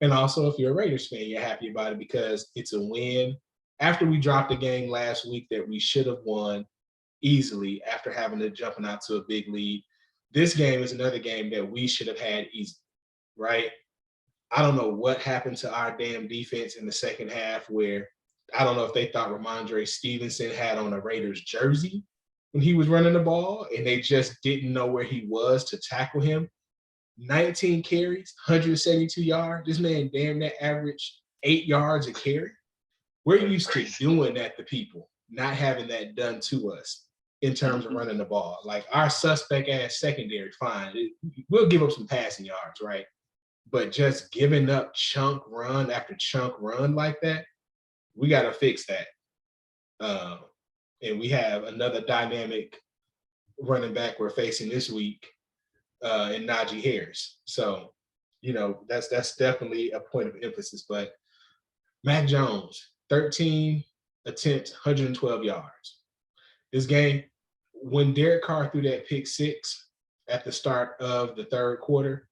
And also, if you're a Raiders fan, you're happy about it because it's a win. After we dropped a game last week that we should have won easily after having to jumping out to a big lead, this game is another game that we should have had easy, right? I don't know what happened to our damn defense in the second half where I don't know if they thought Ramondre Stevenson had on a Raiders jersey when he was running the ball and they just didn't know where he was to tackle him. 19 carries, 172 yards. This man damn near averaged 8 yards a carry. We're used to doing that to people, not having that done to us in terms of running the ball. Like our suspect ass secondary, fine. We'll give up some passing yards, right? But just giving up chunk run after chunk run like that, we got to fix that. And we have another dynamic running back we're facing this week in Najee Harris. So, that's definitely a point of emphasis. But Mac Jones, 13 attempts, 112 yards. This game, when Derek Carr threw that pick 6 at the start of the third quarter,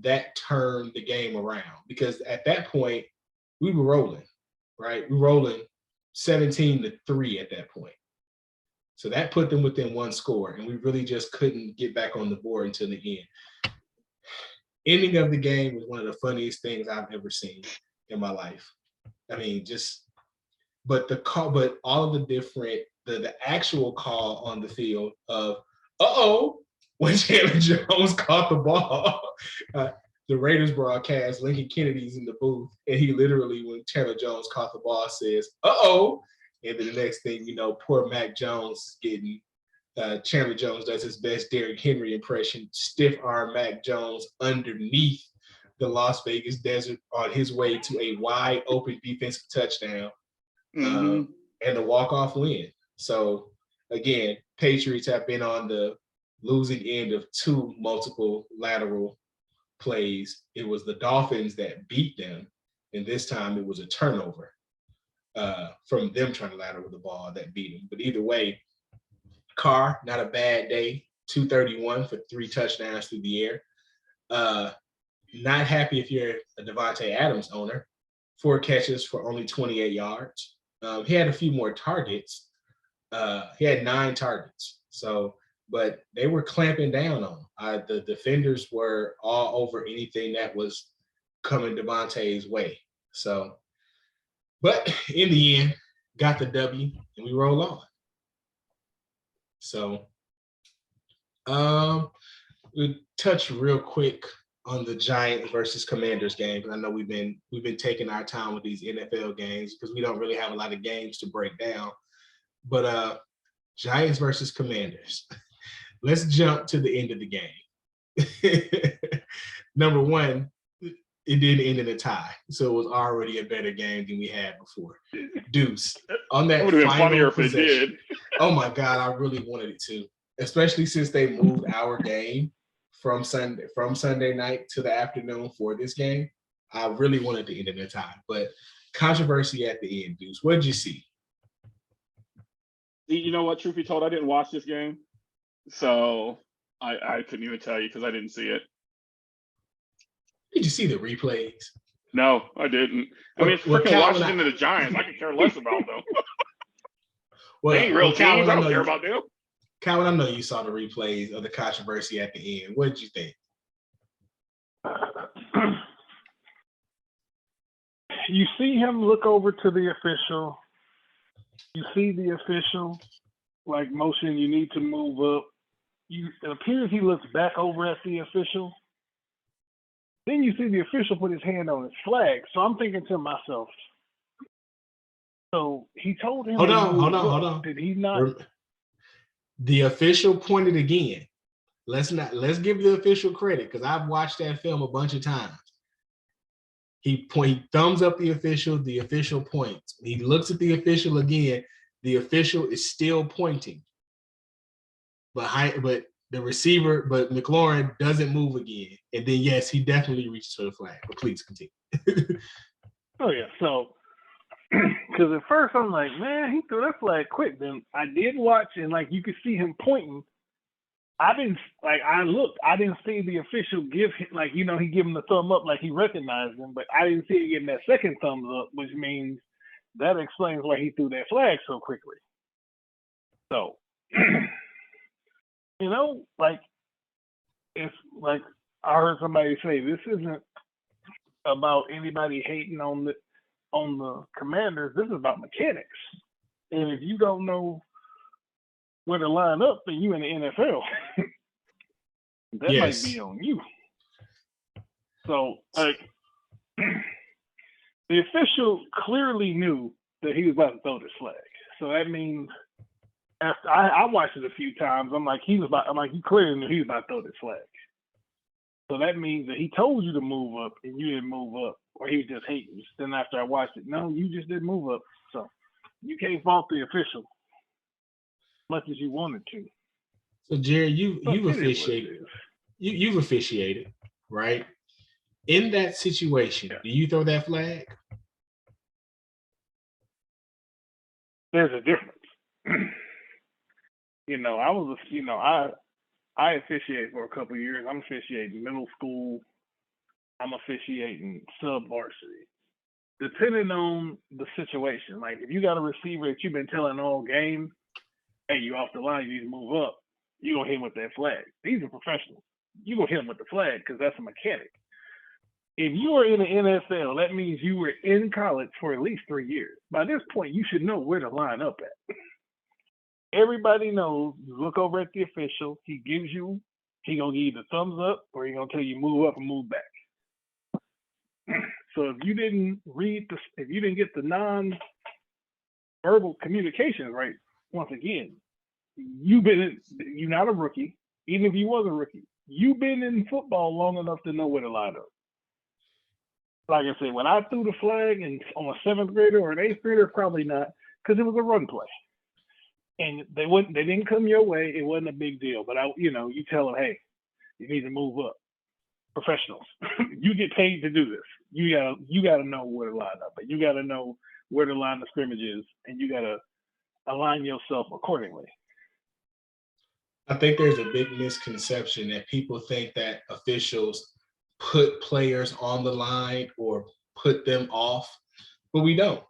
that turned the game around because at that point we were rolling, right? We were rolling 17-3 at that point. So that put them within 1 score, and we really just couldn't get back on the board until the end. Ending of the game was one of the funniest things I've ever seen in my life. I mean, but all of the different, the actual call on the field of, when Chandler Jones caught the ball, the Raiders broadcast, Lincoln Kennedy's in the booth, and he literally, when Chandler Jones caught the ball, says, and then the next thing you know, poor Mac Jones is getting, Chandler Jones does his best Derrick Henry impression, stiff arm Mac Jones underneath the Las Vegas desert on his way to a wide open defensive touchdown and a walk-off win. So, again, Patriots have been on the losing end of 2 multiple lateral plays. It was the Dolphins that beat them, and this time it was a turnover from them trying to lateral the ball that beat them. But either way, Carr, not a bad day, 231 for 3 touchdowns through the air. Not happy if you're a Devontae Adams owner, 4 catches for only 28 yards. He had a few more targets. He had 9 targets. So, but they were clamping down on him. The defenders were all over anything that was coming Devontae's way. So, but in the end, got the W and we roll on. So, we'll touch real quick on the Giants versus Commanders game because I know we've been taking our time with these NFL games because we don't really have a lot of games to break down. But Giants versus Commanders. Let's jump to the end of the game. Number one, it didn't end in a tie, so it was already a better game than we had before. Deuce on that it would have been final funnier if it possession. did. Oh my God, I really wanted it to. especially since they moved our game from Sunday night to the afternoon for this game. I really wanted to end in a tie, but controversy at the end, Deuce. What did you see? You know what? Truth be told, I didn't watch this game, so I couldn't even tell you because I didn't see it. Did you see the replays? No, I didn't. I mean, it's freaking Washington and the Giants. I could care less about them. Well, they ain't real Calvin, teams. I don't care about them. Calvin, I know you saw the replays of the controversy at the end. What did you think? You see him look over to the official. You see the official, like, motion, you need to move up. It appears he looks back over at the official. Then you see the official put his hand on his flag. So I'm thinking to myself, so he told him. Hold on. Did he not? The official pointed again. Let's give the official credit because I've watched that film a bunch of times. He thumbs up the official points. He looks at the official again. The official is still pointing. But the receiver, but McLaurin doesn't move again. And then, yes, he definitely reaches for the flag. But please continue. Oh, yeah. So, because at first I'm like, man, he threw that flag quick. Then I did watch, and, like, you could see him pointing. I didn't see the official give him, like, he give him the thumb up like he recognized him, but I didn't see him getting that second thumbs up, which means that explains why he threw that flag so quickly. So, like, it's like I heard somebody say, this isn't about anybody hating on the Commanders. This is about mechanics. And if you don't know where to line up, then you in the NFL. That might be on you. So, like, the official clearly knew that he was about to throw this flag. So that means, after I watched it a few times, I'm like, he clearly knew he was about to throw this flag. So that means that he told you to move up and you didn't move up, or he was just hating you. Then after I watched it, no, you just didn't move up. So you can't fault the official much as you wanted to. So Jerry, you've officiated, right? In that situation, do you throw that flag? There's a difference. I officiated for a couple of years. I'm officiating middle school. I'm officiating sub-varsity. Depending on the situation, like if you got a receiver that you've been telling all game, hey, you off the line, you need to move up, you're going to hit him with that flag. These are professionals. You're going to hit him with the flag because that's a mechanic. If you are in the NFL, that means you were in college for at least 3 years. By this point, you should know where to line up at. Everybody knows, you look over at the official, he going to give you the thumbs up or he's going to tell you move up and move back. So if you didn't get the non-verbal communication right, once again, you're not a rookie. Even if you was a rookie, you've been in football long enough to know where to line up. Like I said, when I threw the flag on a 7th grader or an 8th grader, probably not, because it was a run play. And they didn't come your way. It wasn't a big deal. But you tell them, hey, you need to move up. Professionals, you get paid to do this. You gotta know where to line up, but you gotta know where the line of scrimmage is, and you gotta align yourself accordingly. I think there's a big misconception that people think that officials put players on the line or put them off, but we don't.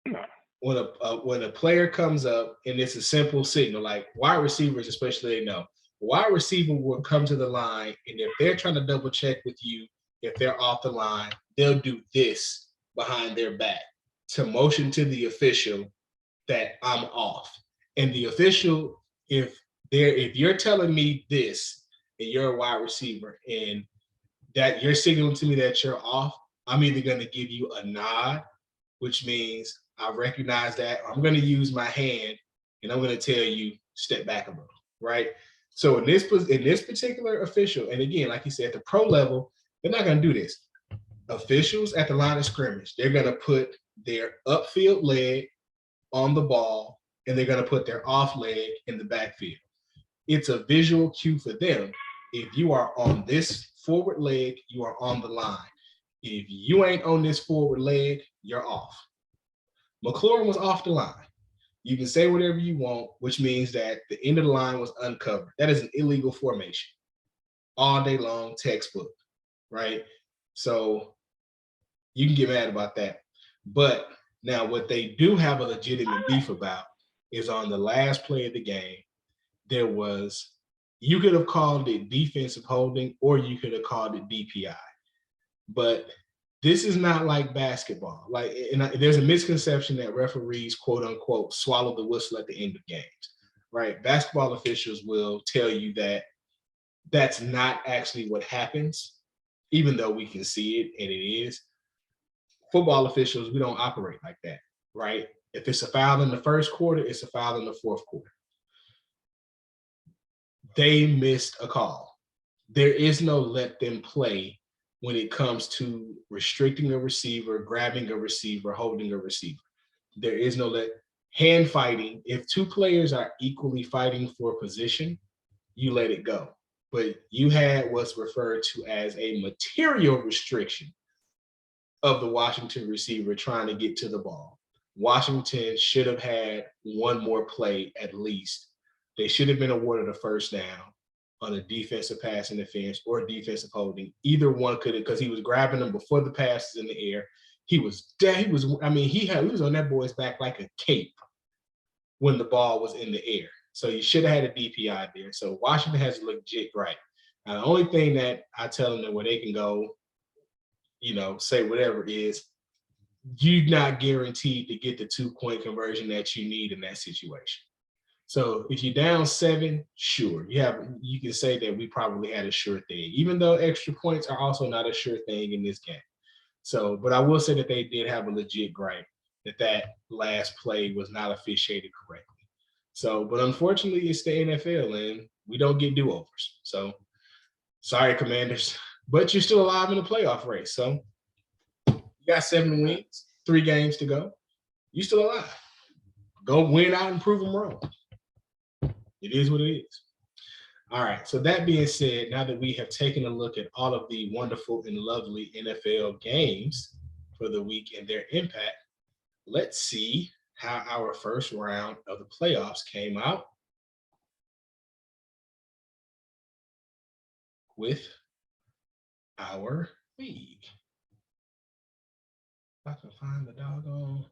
No. When a player comes up and it's a simple signal, like wide receivers especially, they know. Wide receiver will come to the line, and if they're trying to double check with you, if they're off the line, they'll do this behind their back to motion to the official that I'm off. And the official, if you're telling me this and you're a wide receiver and that you're signaling to me that you're off, I'm either going to give you a nod, which means I recognize that. I'm going to use my hand and I'm going to tell you step back a little, right? So in this particular official, and again, like you said, at the pro level, they're not going to do this. Officials at the line of scrimmage, they're going to put their upfield leg on the ball, and they're going to put their off leg in the backfield. it's a visual cue for them. If you are on this forward leg, you are on the line. If you ain't on this forward leg, you're off. McLaurin was off the line. You can say whatever you want, which means that the end of the line was uncovered. That is an illegal formation. All day long, textbook, right? So you can get mad about that. But now what they do have a legitimate beef about is on the last play of the game, you could have called it defensive holding or you could have called it DPI. But this is not like basketball. There's a misconception that referees, quote unquote, swallow the whistle at the end of games, right? Basketball officials will tell you that that's not actually what happens, even though we can see it and it is. Football officials, we don't operate like that, right? If it's a foul in the first quarter, it's a foul in the fourth quarter. They missed a call. There is no let them play when it comes to restricting a receiver, grabbing a receiver, holding a receiver. There is no hand fighting. If two players are equally fighting for position, you let it go. But you had what's referred to as a material restriction of the Washington receiver trying to get to the ball. Washington should have had one more play at least. They should have been awarded a first down on a defensive pass interference or defensive holding. Either one could have, because he was grabbing them before the pass was in the air. He was on that boy's back like a cape when the ball was in the air. So you should have had a DPI there. So Washington has legit right. Now, the only thing that I tell them that where they can go, say whatever is, you're not guaranteed to get the 2-point conversion that you need in that situation. So if you're down 7, sure, you can say that we probably had a sure thing, even though extra points are also not a sure thing in this game. So, but I will say that they did have a legit gripe that last play was not officiated correctly. So, but unfortunately, it's the NFL and we don't get do-overs. So, sorry, Commanders, but you're still alive in the playoff race. So, you got 7 wins, 3 games to go. You're still alive. Go win out and prove them wrong. It is what it is. All right. So that being said, now that we have taken a look at all of the wonderful and lovely NFL games for the week and their impact, let's see how our first round of the playoffs came out with our league. If I can find the doggone.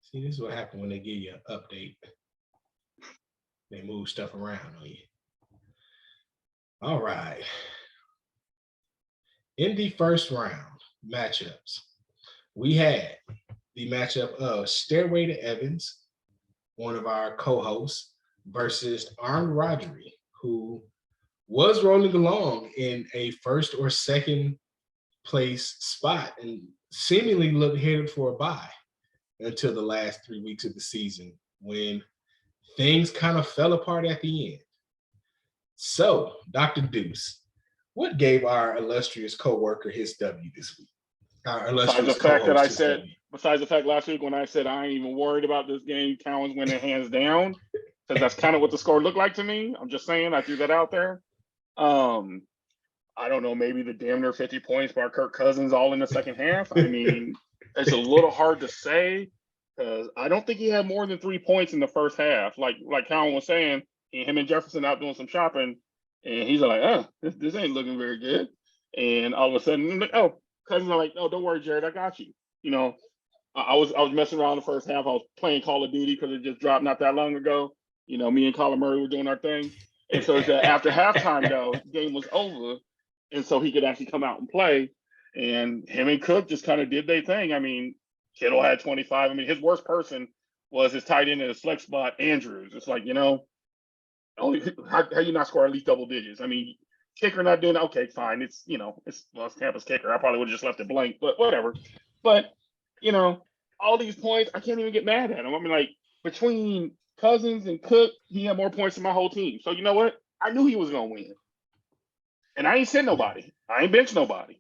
See, this is what happens when they give you an update. They move stuff around on you. All right. In the first round matchups, we had the matchup of Stairway to Evans, one of our co-hosts, versus Armed Rodgery, who was rolling along in a first or second place spot and seemingly looked headed for a bye until the last 3 weeks of the season when things kind of fell apart at the end. So, Dr. Deuce, what gave our illustrious co-worker his W this week? Our illustrious besides the fact last week when I said I ain't even worried about this game, Cowens winning hands down, because that's kind of what the score looked like to me. I'm just saying, I threw that out there. I don't know, maybe the damn near 50 points by Kirk Cousins all in the second half. I mean, it's a little hard to say because I don't think he had more than 3 points in the first half. Like Cowan was saying, him and Jefferson out doing some shopping, and he's like, this ain't looking very good. And all of a sudden, I'm like, Cousins are like, don't worry, Jared, I got you. I was messing around the first half. I was playing Call of Duty because it just dropped not that long ago. Me and Colin Murray were doing our thing. And so after halftime, though, the game was over. And so he could actually come out and play. And him and Cook just kind of did their thing. I mean, Kittle had 25. I mean, his worst person was his tight end in his flex spot, Andrews. It's like, how you not score at least double digits? I mean, kicker not doing okay, fine. It's Tampa's kicker. I probably would have just left it blank, but whatever. But, all these points, I can't even get mad at him. I mean, like, between Cousins and Cook, he had more points than my whole team. So, you know what? I knew he was going to win. And I ain't sent nobody. I ain't benched nobody.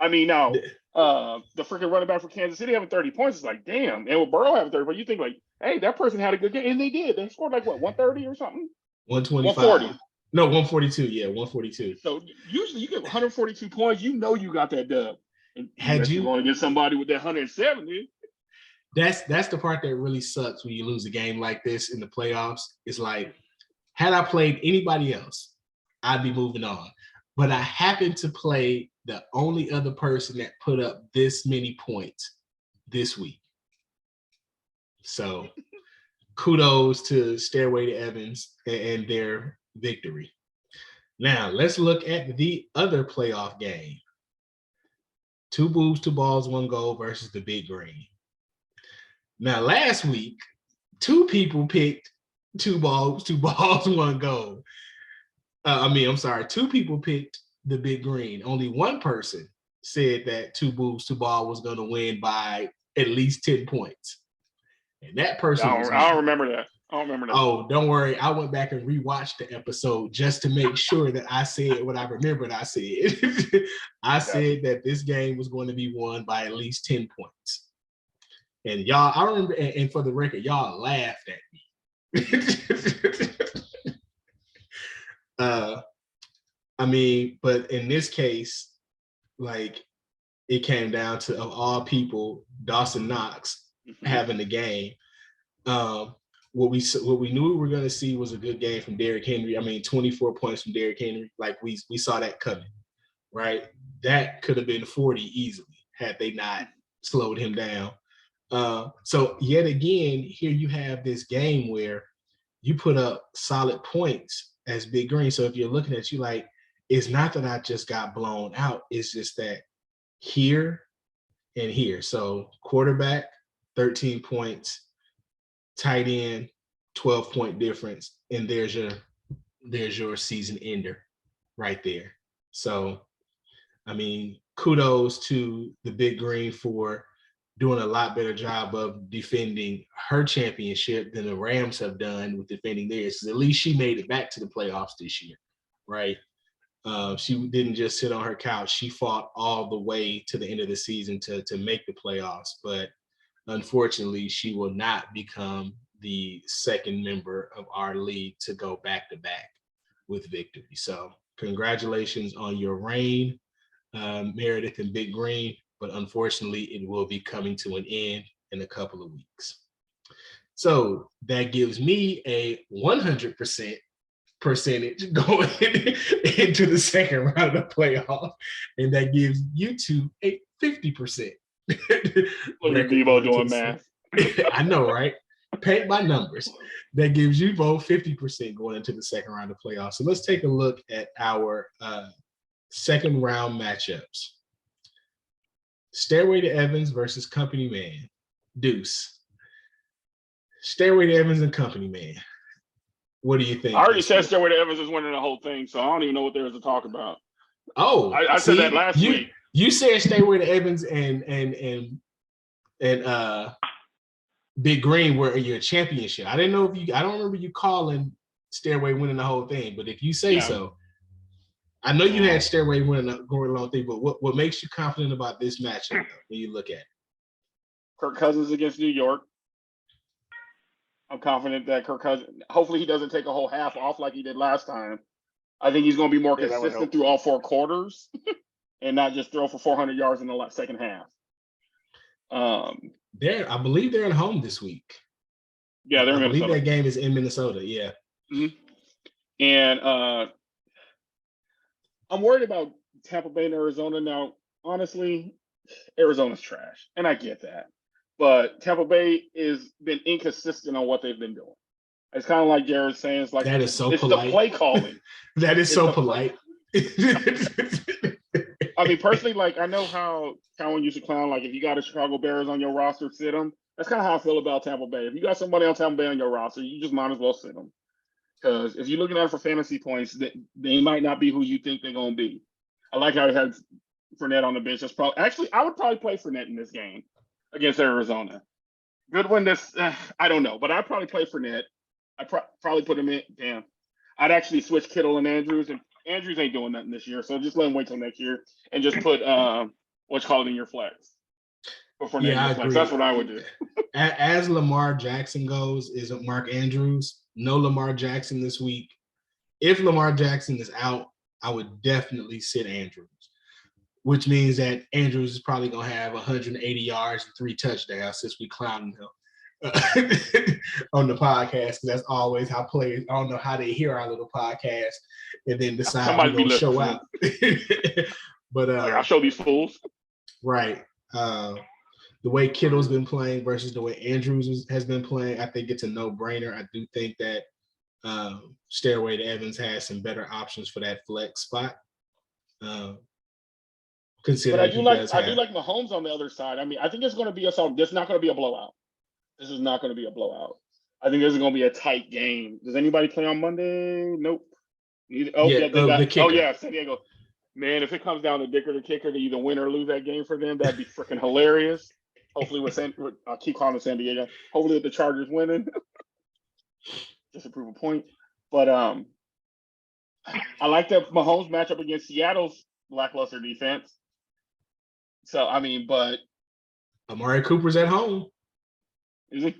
I mean, now, The freaking running back for Kansas City having 30 points is like, damn. And with Burrow having 30 points, you think like, hey, that person had a good game. And they did. They scored like what, 130 or something? 125. 140. No, 142. Yeah, 142. So usually you get 142 points, you know you got that dub. And Had you going to get somebody with that 170. That's the part that really sucks when you lose a game like this in the playoffs. It's like, had I played anybody else, I'd be moving on. But I happened to play the only other person that put up this many points this week. So kudos to Stairway to Evans and their victory. Now, let's look at the other playoff game. 2 boobs, 2 balls, 1 goal versus the Big Green. Now, last week, 2 people picked 2 balls, 1 goal. 2 people picked the Big Green. Only 1 person said that 2 boobs, 2 ball was going to win by at least 10 points. And that person I don't remember that. Oh, don't worry. I went back and rewatched the episode just to make sure that I said what I remembered I said. I said that this game was going to be won by at least 10 points. And y'all, I remember, and for the record, y'all laughed at me. But in this case, like, it came down to, of all people, Dawson Knox having the game. What we knew we were going to see was a good game from Derrick Henry. 24 points from Derrick Henry. Like, we saw that coming, right? That could have been 40 easily had they not slowed him down. So yet again, here you have this game where you put up solid points as Big Green. So if you're looking at you like, it's not that I just got blown out. It's just that here and here. So quarterback, 13 points, tight end, 12-point difference, and there's your season ender right there. So, kudos to the Big Green for doing a lot better job of defending her championship than the Rams have done with defending theirs. At least she made it back to the playoffs this year, right? She didn't just sit on her couch. She fought all the way to the end of the season to make the playoffs. But unfortunately, she will not become the second member of our league to go back-to-back with victory. So congratulations on your reign, Meredith and Big Green. But unfortunately, it will be coming to an end in a couple of weeks. So that gives me a 100% percentage going into the second round of the playoff, and that gives you two a 50%. Look at Debo doing math. I know, right? Paint by numbers. That gives you both 50% going into the second round of playoffs. So let's take a look at our second round matchups. Stairway to Evans versus Company Man. Deuce. Stairway to Evans and Company Man. What do you think? I already said Stairway to Evans is winning the whole thing, so I don't even know what there is to talk about. Oh, I said that last week. You said Stairway to Evans and Big Green were your championship. I didn't know if you. I don't remember you calling Stairway winning the whole thing, but if you say so, I know you had Stairway winning the whole thing. But what makes you confident about this matchup when you look at it? Kirk Cousins against New York. I'm confident that Kirk Cousins, hopefully he doesn't take a whole half off like he did last time. I think he's going to be more consistent through all 4 quarters and not just throw for 400 yards in the second half. I believe they're at home this week. Yeah, they're in Minnesota. I believe that game is in Minnesota, yeah. Mm-hmm. And I'm worried about Tampa Bay and Arizona. Now, honestly, Arizona's trash, and I get that. But Tampa Bay has been inconsistent on what they've been doing. It's kind of like Jared's saying, it's like that is so it's polite. The play calling. That is so polite. I mean, personally, like I know how Cowan used to clown, like if you got a Chicago Bears on your roster, sit them. That's kind of how I feel about Tampa Bay. If you got somebody on Tampa Bay on your roster, you just might as well sit them. Because if you're looking at it for fantasy points, they might not be who you think they're going to be. I like how he had Fournette on the bench. That's probably actually I would probably play Fournette in this game against Arizona. Goodwin, I don't know, but I'd probably play Fournette. I'd probably put him in. Damn, I'd actually switch Kittle and Andrews, and Andrews ain't doing nothing this year, so just let him wait till next year and just put what's called in your flex. Before naming Yeah, I your flex. agree. That's what I would do. As Lamar Jackson goes, is Mark Andrews. No Lamar Jackson this week. If Lamar Jackson is out, I would definitely sit Andrews, which means that Andrews is probably going to have 180 yards and 3 touchdowns since we clowned him on the podcast, because that's always how players, I don't know how they hear our little podcast and then decide Somebody we're going to show listening. out. But I'll show these fools. right. The way Kittle's been playing versus the way Andrews has been playing, I think it's a no-brainer. I do think that Stairway to Evans has some better options for that flex spot. But I do like Mahomes on the other side. I mean, I think it's going to be this is not going to be a blowout. This is not going to be a blowout. I think this is going to be a tight game. Does anybody play on Monday? Nope. The kicker. San Diego. Man, if it comes down to Dicker the kicker to either win or lose that game for them, that'd be freaking hilarious. Hopefully I'll keep calling it San Diego. Hopefully with the Chargers winning. Just to prove a point. But I like the Mahomes matchup against Seattle's lackluster defense. So, I mean, but Amari Cooper's at home. Is he?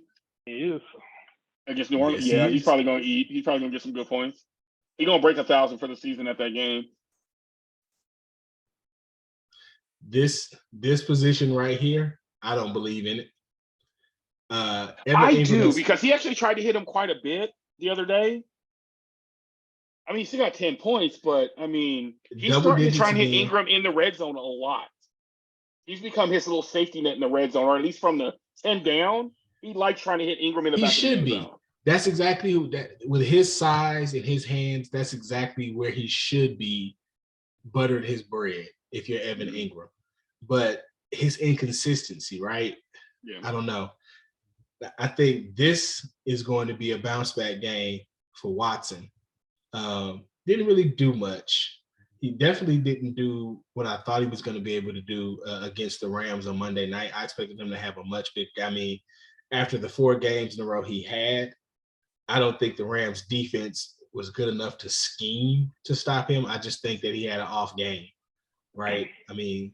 He is. Against New Orleans? Yes, yeah, he's probably going to eat. He's probably going to get some good points. He's going to break 1,000 for the season at that game. This position right here, I don't believe in it. I do, because he actually tried to hit him quite a bit the other day. I mean, he still got 10 points, but, I mean, he's starting to try and hit Ingram in the red zone a lot. He's become his little safety net in the red zone, or at least from the 10 down. He likes trying to hit Ingram in the back of the end zone. That's exactly with his size and his hands, that's exactly where he should be buttered his bread if you're Evan Ingram. But his inconsistency, right? Yeah. I don't know. I think this is going to be a bounce back game for Watson. Didn't really do much. He definitely didn't do what I thought he was going to be able to do against the Rams on Monday night. I expected him to have a much big. I mean, after the 4 games in a row he had, I don't think the Rams defense was good enough to scheme to stop him. I just think that he had an off game, right? I mean,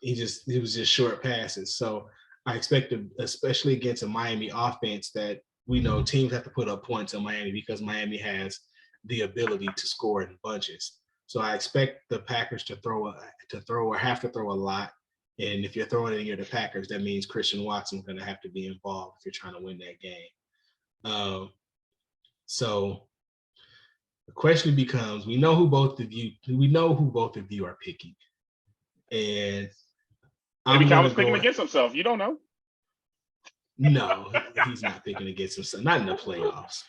he was just short passes. So I expected, especially against a Miami offense, that we know teams have to put up points on Miami because Miami has the ability to score in bunches. So I expect the Packers to have to throw a lot. And if you're throwing it against the Packers, that means Christian Watson's going to have to be involved if you're trying to win that game. So the question becomes: we know who both of you are picking, and maybe Calvin's picking against himself. You don't know. No, he's not picking against himself. Not in the playoffs.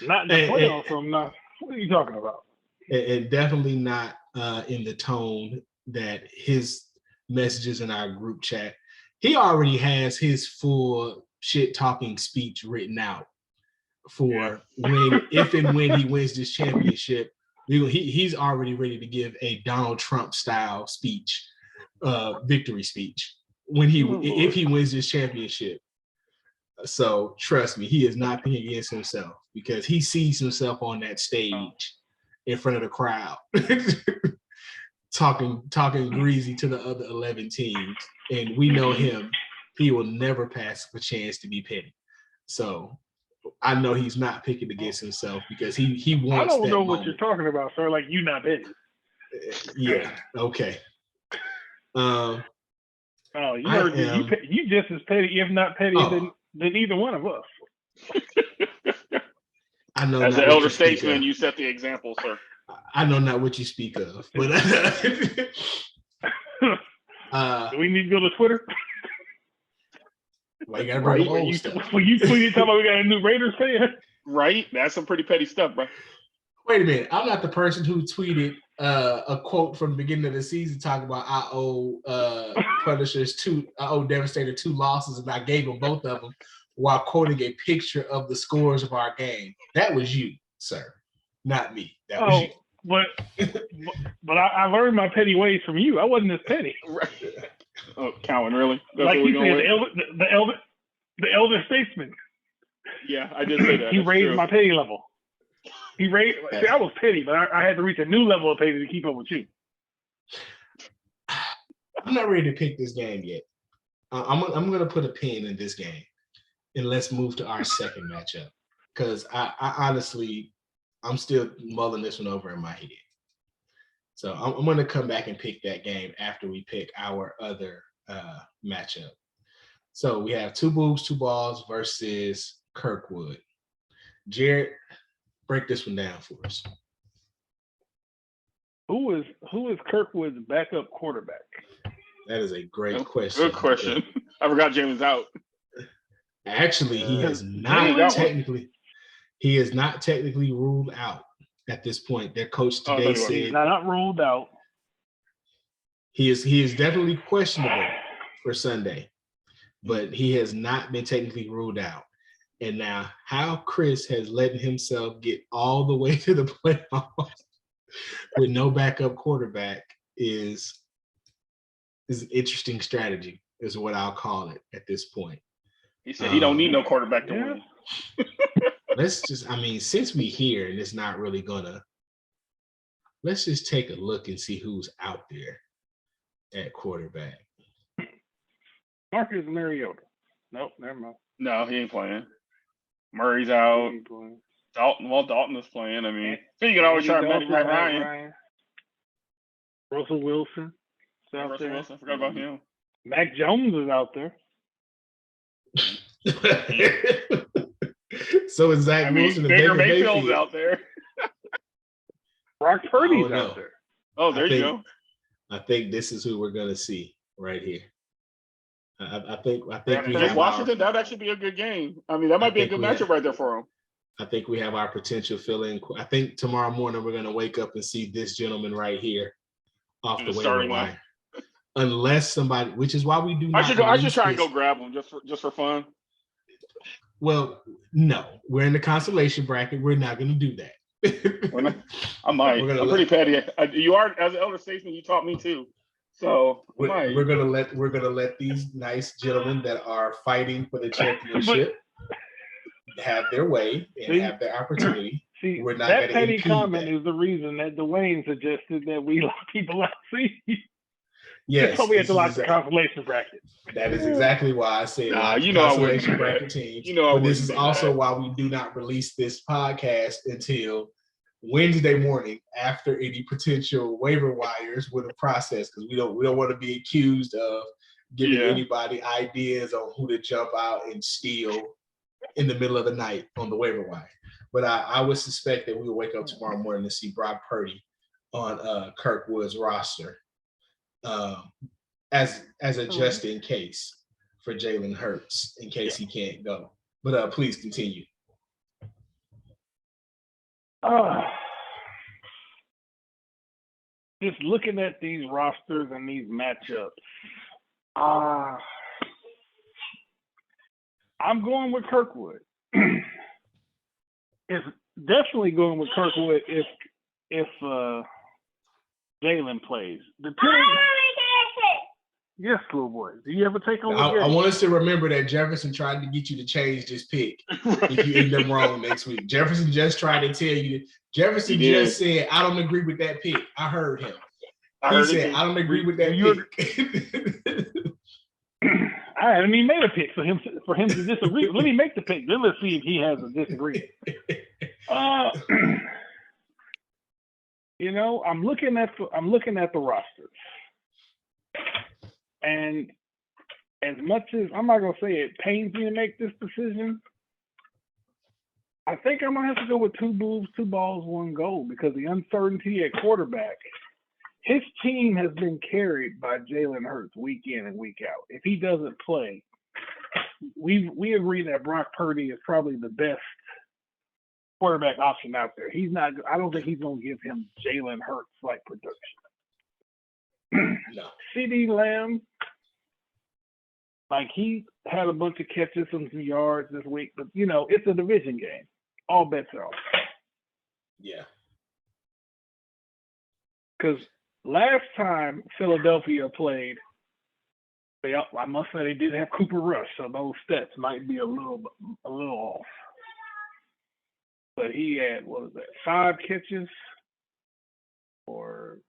Not in the playoffs. I'm not. What are you talking about? And definitely not in the tone that his messages in our group chat. He already has his full shit talking speech written out for if and when he wins this championship. He's already ready to give a Donald Trump style speech, victory speech if he wins this championship. So trust me, he is not picking against himself because he sees himself on that stage in front of the crowd, talking greasy to the other 11 teams. And we know him, he will never pass up a chance to be petty. So I know he's not picking against himself because he wants. I don't know what you're talking about, sir. Like, you not petty. Yeah. Okay. Oh, you heard me. You just as petty, if not pettier than either one of us. I know. As an elder statesman, you set the example, sir. I know not what you speak of, but do we need to go to Twitter? Well, you gotta bring old stuff. Well, you tweeted talking about we got a new Raiders fan. Right? That's some pretty petty stuff, bro. Wait a minute. I'm not the person who tweeted a quote from the beginning of the season talking about I owe Devastator 2 losses, and I gave them both of them while quoting a picture of the scores of our game. That was you, sir, not me. That was you. But I learned my petty ways from you. I wasn't as petty. Right. Oh, Cowan, really? That's like you said, the elder statesman. Yeah, I did say that. He raised my petty level. See, I was petty, but I had to reach a new level of petty to keep up with you. I'm not ready to pick this game yet. I'm gonna put a pin in this game, and let's move to our second matchup because I honestly I'm still mulling this one over in my head. So I'm gonna come back and pick that game after we pick our other matchup. So we have Two Boobs, Two Balls versus Kirkwood. Jared, break this one down for us. Who is Kirkwood's backup quarterback? That is a great question. Good question. I forgot James out. Actually, he is not technically ruled out at this point. Their coach today said he's not ruled out. He is definitely questionable for Sunday, but he has not been technically ruled out. And now, how Chris has let himself get all the way to the playoffs with no backup quarterback is an interesting strategy, is what I'll call it at this point. He said he don't need no quarterback to win. Since we here and it's not really gonna, let's just take a look and see who's out there at quarterback. Marcus Mariota. Nope, never mind. No, he ain't playing. Murray's out. Dalton is playing. I mean, you can always try Matt Ryan. Russell Wilson. Wilson, forgot about him. Mac Jones is out there. So is Zach Wilson and Baker Mayfield's out there. Brock Purdy's out there. Oh, there you go. I think this is who we're gonna see right here. I think we have Washington. That would actually be a good game. I mean, that might be a good matchup right there for him. I think we have our potential fill-in. I think tomorrow morning we're gonna wake up and see this gentleman right here off the waiver wire. Unless somebody, which is why we do not. I should try and go grab him just for fun. Well, no, we're in the consolation bracket. We're not going to do that. I might. I'm pretty petty. You are, as an elder statesman, you taught me too. So we're gonna let these nice gentlemen that are fighting for the championship have their way and have their opportunity. See, we're not that petty comment is the reason that Dwayne suggested that we lock people out. See. Yes, we had to lock the consolation bracket. That is exactly why I said consolation bracket teams. But this is also why we do not release this podcast until Wednesday morning after any potential waiver wires with a process, because we don't want to be accused of giving anybody ideas on who to jump out and steal in the middle of the night on the waiver wire. But I would suspect that we will wake up tomorrow morning to see Brock Purdy on Kirkwood's roster. As a just in case for Jalen Hurts in case he can't go. But please continue. Just looking at these rosters and these matchups, I'm going with Kirkwood. It's definitely going with Kirkwood if Jalen plays. Yes, little boy. Do you ever take on? I want us to remember that Jefferson tried to get you to change this pick if you end up wrong next week. Jefferson just tried to tell you. Jefferson just said, "I don't agree with that pick." I heard him. He said, "I don't agree with that pick." I haven't even made a pick for him to disagree. Let me make the pick. Then let's see if he has a disagreement. I'm looking at the rosters. And as much as I'm not gonna say it pains me to make this decision, I think I'm gonna have to go with two boobs, two balls, one goal, because the uncertainty at quarterback. His team has been carried by Jalen Hurts week in and week out. If he doesn't play, we agree that Brock Purdy is probably the best quarterback option out there. I don't think he's gonna give him Jalen Hurts like production. No. CeeDee Lamb, he had a bunch of catches, some yards this week, but it's a division game. All bets are off. Yeah. Because last time Philadelphia played, I must say they did have Cooper Rush, so those stats might be a little off. But he had 5 catches for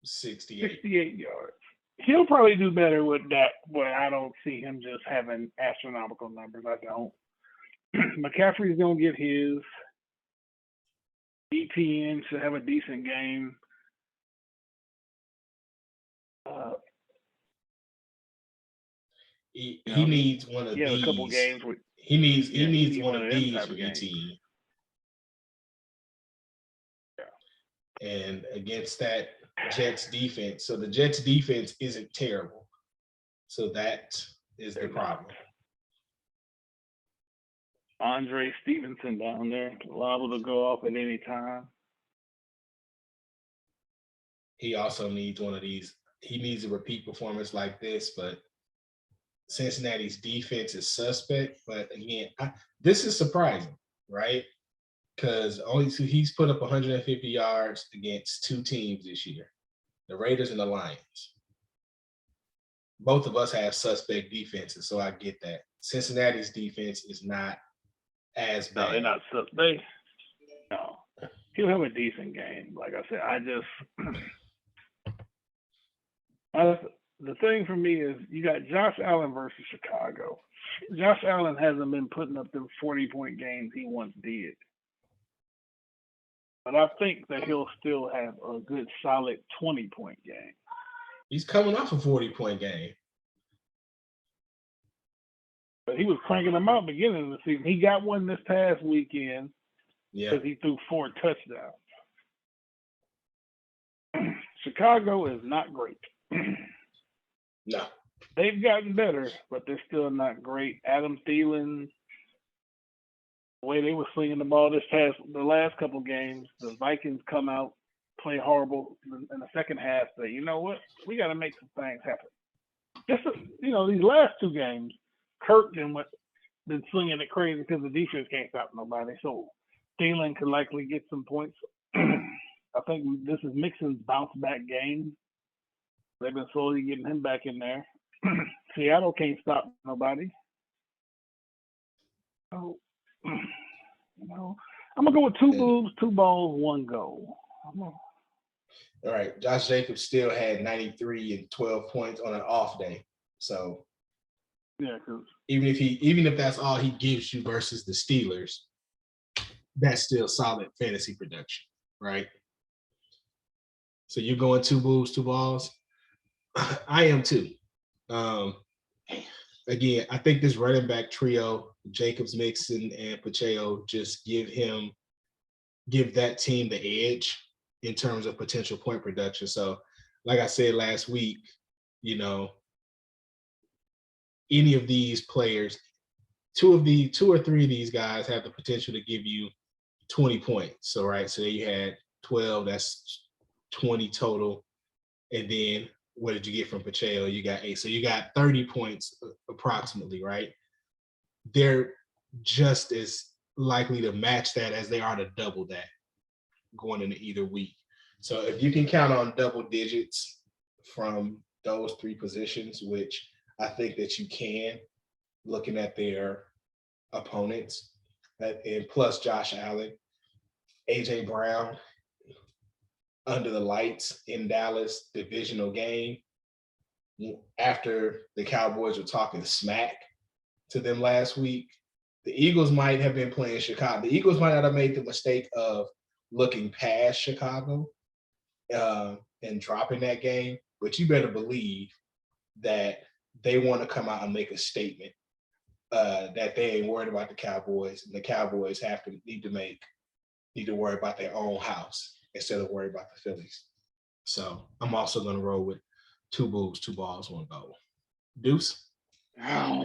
68 yards. he'll probably do better with that, but I don't see him just having astronomical numbers. I don't. McCaffrey's gonna get his. ETN should have a decent game. He needs one of these. A couple games with, he needs one of these type for of games. ETN. Yeah. And against that Jets defense, so the Jets defense isn't terrible. So that is the problem. Andre Stevenson down there, liable to go off at any time. He also needs one of these. He needs a repeat performance like this, but Cincinnati's defense is suspect. But again, this is surprising, right? Because he's put up 150 yards against two teams this year, the Raiders and the Lions. Both of us have suspect defenses, so I get that. Cincinnati's defense is not as bad. No, they're not suspect. No, he'll have a decent game. Like I said, the thing for me is you got Josh Allen versus Chicago. Josh Allen hasn't been putting up them 40-point games he once did. But I think that he'll still have a good, solid 20-point game. He's coming off a 40-point game. But he was cranking them out beginning of the season. He got one this past weekend because he threw 4 touchdowns. Chicago is not great. No. They've gotten better, but they're still not great. Adam Thielen, the way they were slinging the ball the last couple games, the Vikings come out, play horrible in the second half, say, you know what? We got to make some things happen. Just, these last 2 games, Kirk been slinging it crazy because the defense can't stop nobody. So Thielen could likely get some points. I think this is Mixon's bounce back game. They've been slowly getting him back in there. Seattle can't stop nobody. So, I'm gonna go with 2 boobs, 2 balls, 1 goal. All right, Josh Jacobs still had 93 and 12 points on an off day. So yeah, because even if that's all he gives you versus the Steelers, that's still solid fantasy production, right? So you're going 2 boobs, 2 balls. I am too. Again, I think this running back trio, Jacobs, Mixon, and Pacheco, just give that team the edge in terms of potential point production. So, like I said last week, any of these players, 2 or 3 of these guys have the potential to give you 20 points. So, right, so you had 12, that's 20 total. And then what did you get from Pacheco? You got 8. So you got 30 points approximately, right? They're just as likely to match that as they are to double that going into either week. So if you can count on double digits from those 3 positions, which I think that you can, looking at their opponents, and plus Josh Allen, AJ Brown, under the lights in Dallas, divisional game, after the Cowboys were talking smack to them last week, the Eagles might have been playing Chicago. The Eagles might not have made the mistake of looking past Chicago and dropping that game, but you better believe that they want to come out and make a statement that they ain't worried about the Cowboys, and the Cowboys need to worry about their own house instead of worry about the Phillies. So I'm also going to roll with 2 boobs, 2 balls, 1 goal. Deuce? I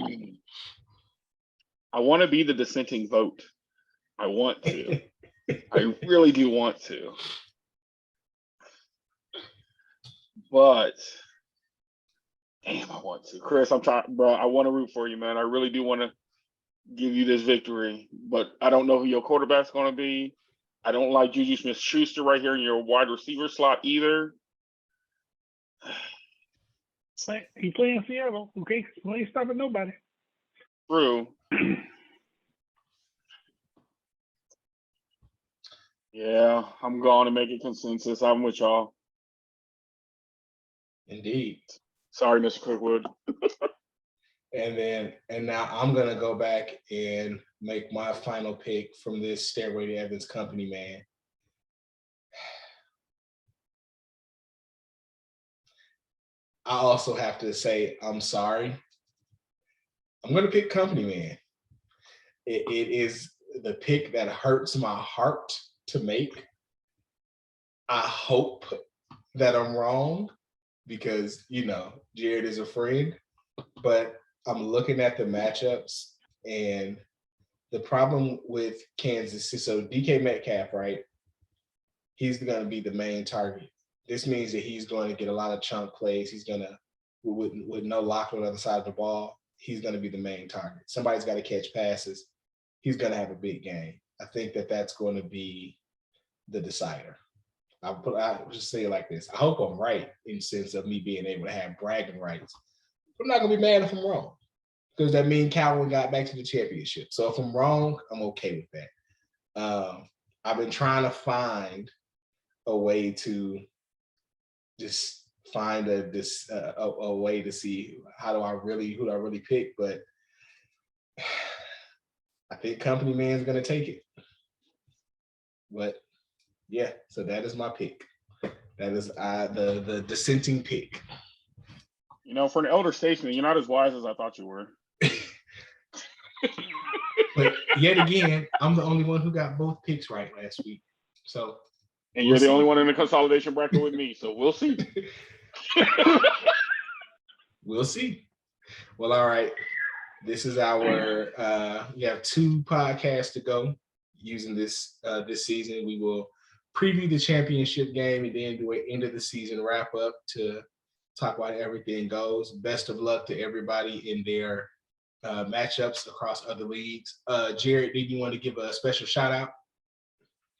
want to be the dissenting vote. I want to. I really do want to. But, damn, I want to. Chris, I'm trying, bro. I want to root for you, man. I really do want to give you this victory. But I don't know who your quarterback's going to be. I don't like Juju Smith-Schuster right here in your wide receiver slot either. He playing Seattle. Okay, he ain't stopping nobody. True. Yeah, I'm going to make a consensus. I'm with y'all. Indeed. Sorry, Mr. Kirkwood. And now I'm gonna go back and make my final pick from this Stairway to Evans company, man. I also have to say I'm sorry. I'm gonna pick Company Man. It is the pick that hurts my heart to make. I hope that I'm wrong because Jared is a friend, but I'm looking at the matchups and the problem with Kansas City. So DK Metcalf, right? He's going to be the main target. This means that he's going to get a lot of chunk plays. He's going to, with no lock on the other side of the ball, he's going to be the main target. Somebody's got to catch passes. He's going to have a big game. I think that that's going to be the decider. I'll just say it like this. I hope I'm right in the sense of me being able to have bragging rights. I'm not going to be mad if I'm wrong because that means Calvin got back to the championship. So if I'm wrong, I'm okay with that. I've been trying to find a way to just find a way to see who do I really pick, but I think Company Man's going to take it. But yeah, so that is my pick. That is the dissenting pick. For an elder statesman, you're not as wise as I thought you were. But yet again, I'm the only one who got both picks right last week. So, and you're the only one in the consolidation bracket with me. So we'll see. We'll see. Well, all right. This is our. We have 2 podcasts to go using this season. We will preview the championship game and then do an end of the season wrap up to talk about how everything goes. Best of luck to everybody in their matchups across other leagues. Jared, did you want to give a special shout out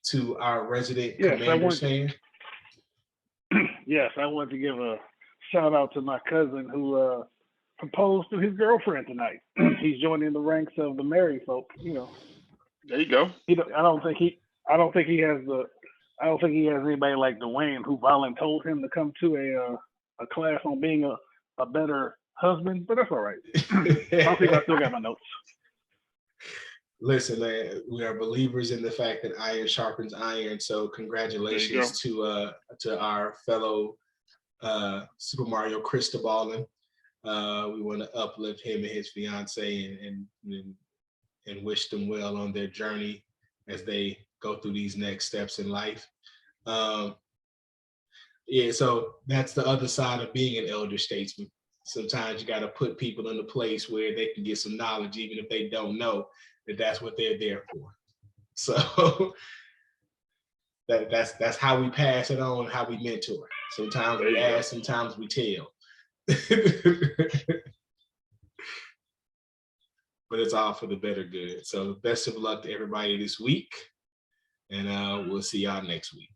to our resident Commanders fan? Yes, I want to give a shout out to my cousin who proposed to his girlfriend tonight. He's joining the ranks of the married folk. There you go. I don't think he has anybody like Dwayne who volunteered him to come to a class on being a better husband, but that's all right. I think I still got my notes. Listen, man, we are believers in the fact that iron sharpens iron. So congratulations to our fellow Super Mario Cristobalin. We want to uplift him and his fiance and wish them well on their journey as they go through these next steps in life. So that's the other side of being an elder statesman. Sometimes you got to put people in a place where they can get some knowledge, even if they don't know that that's what they're there for. So that's how we pass it on, how we mentor. Sometimes we ask, sometimes we tell. But it's all for the better good. So best of luck to everybody this week, and we'll see y'all next week.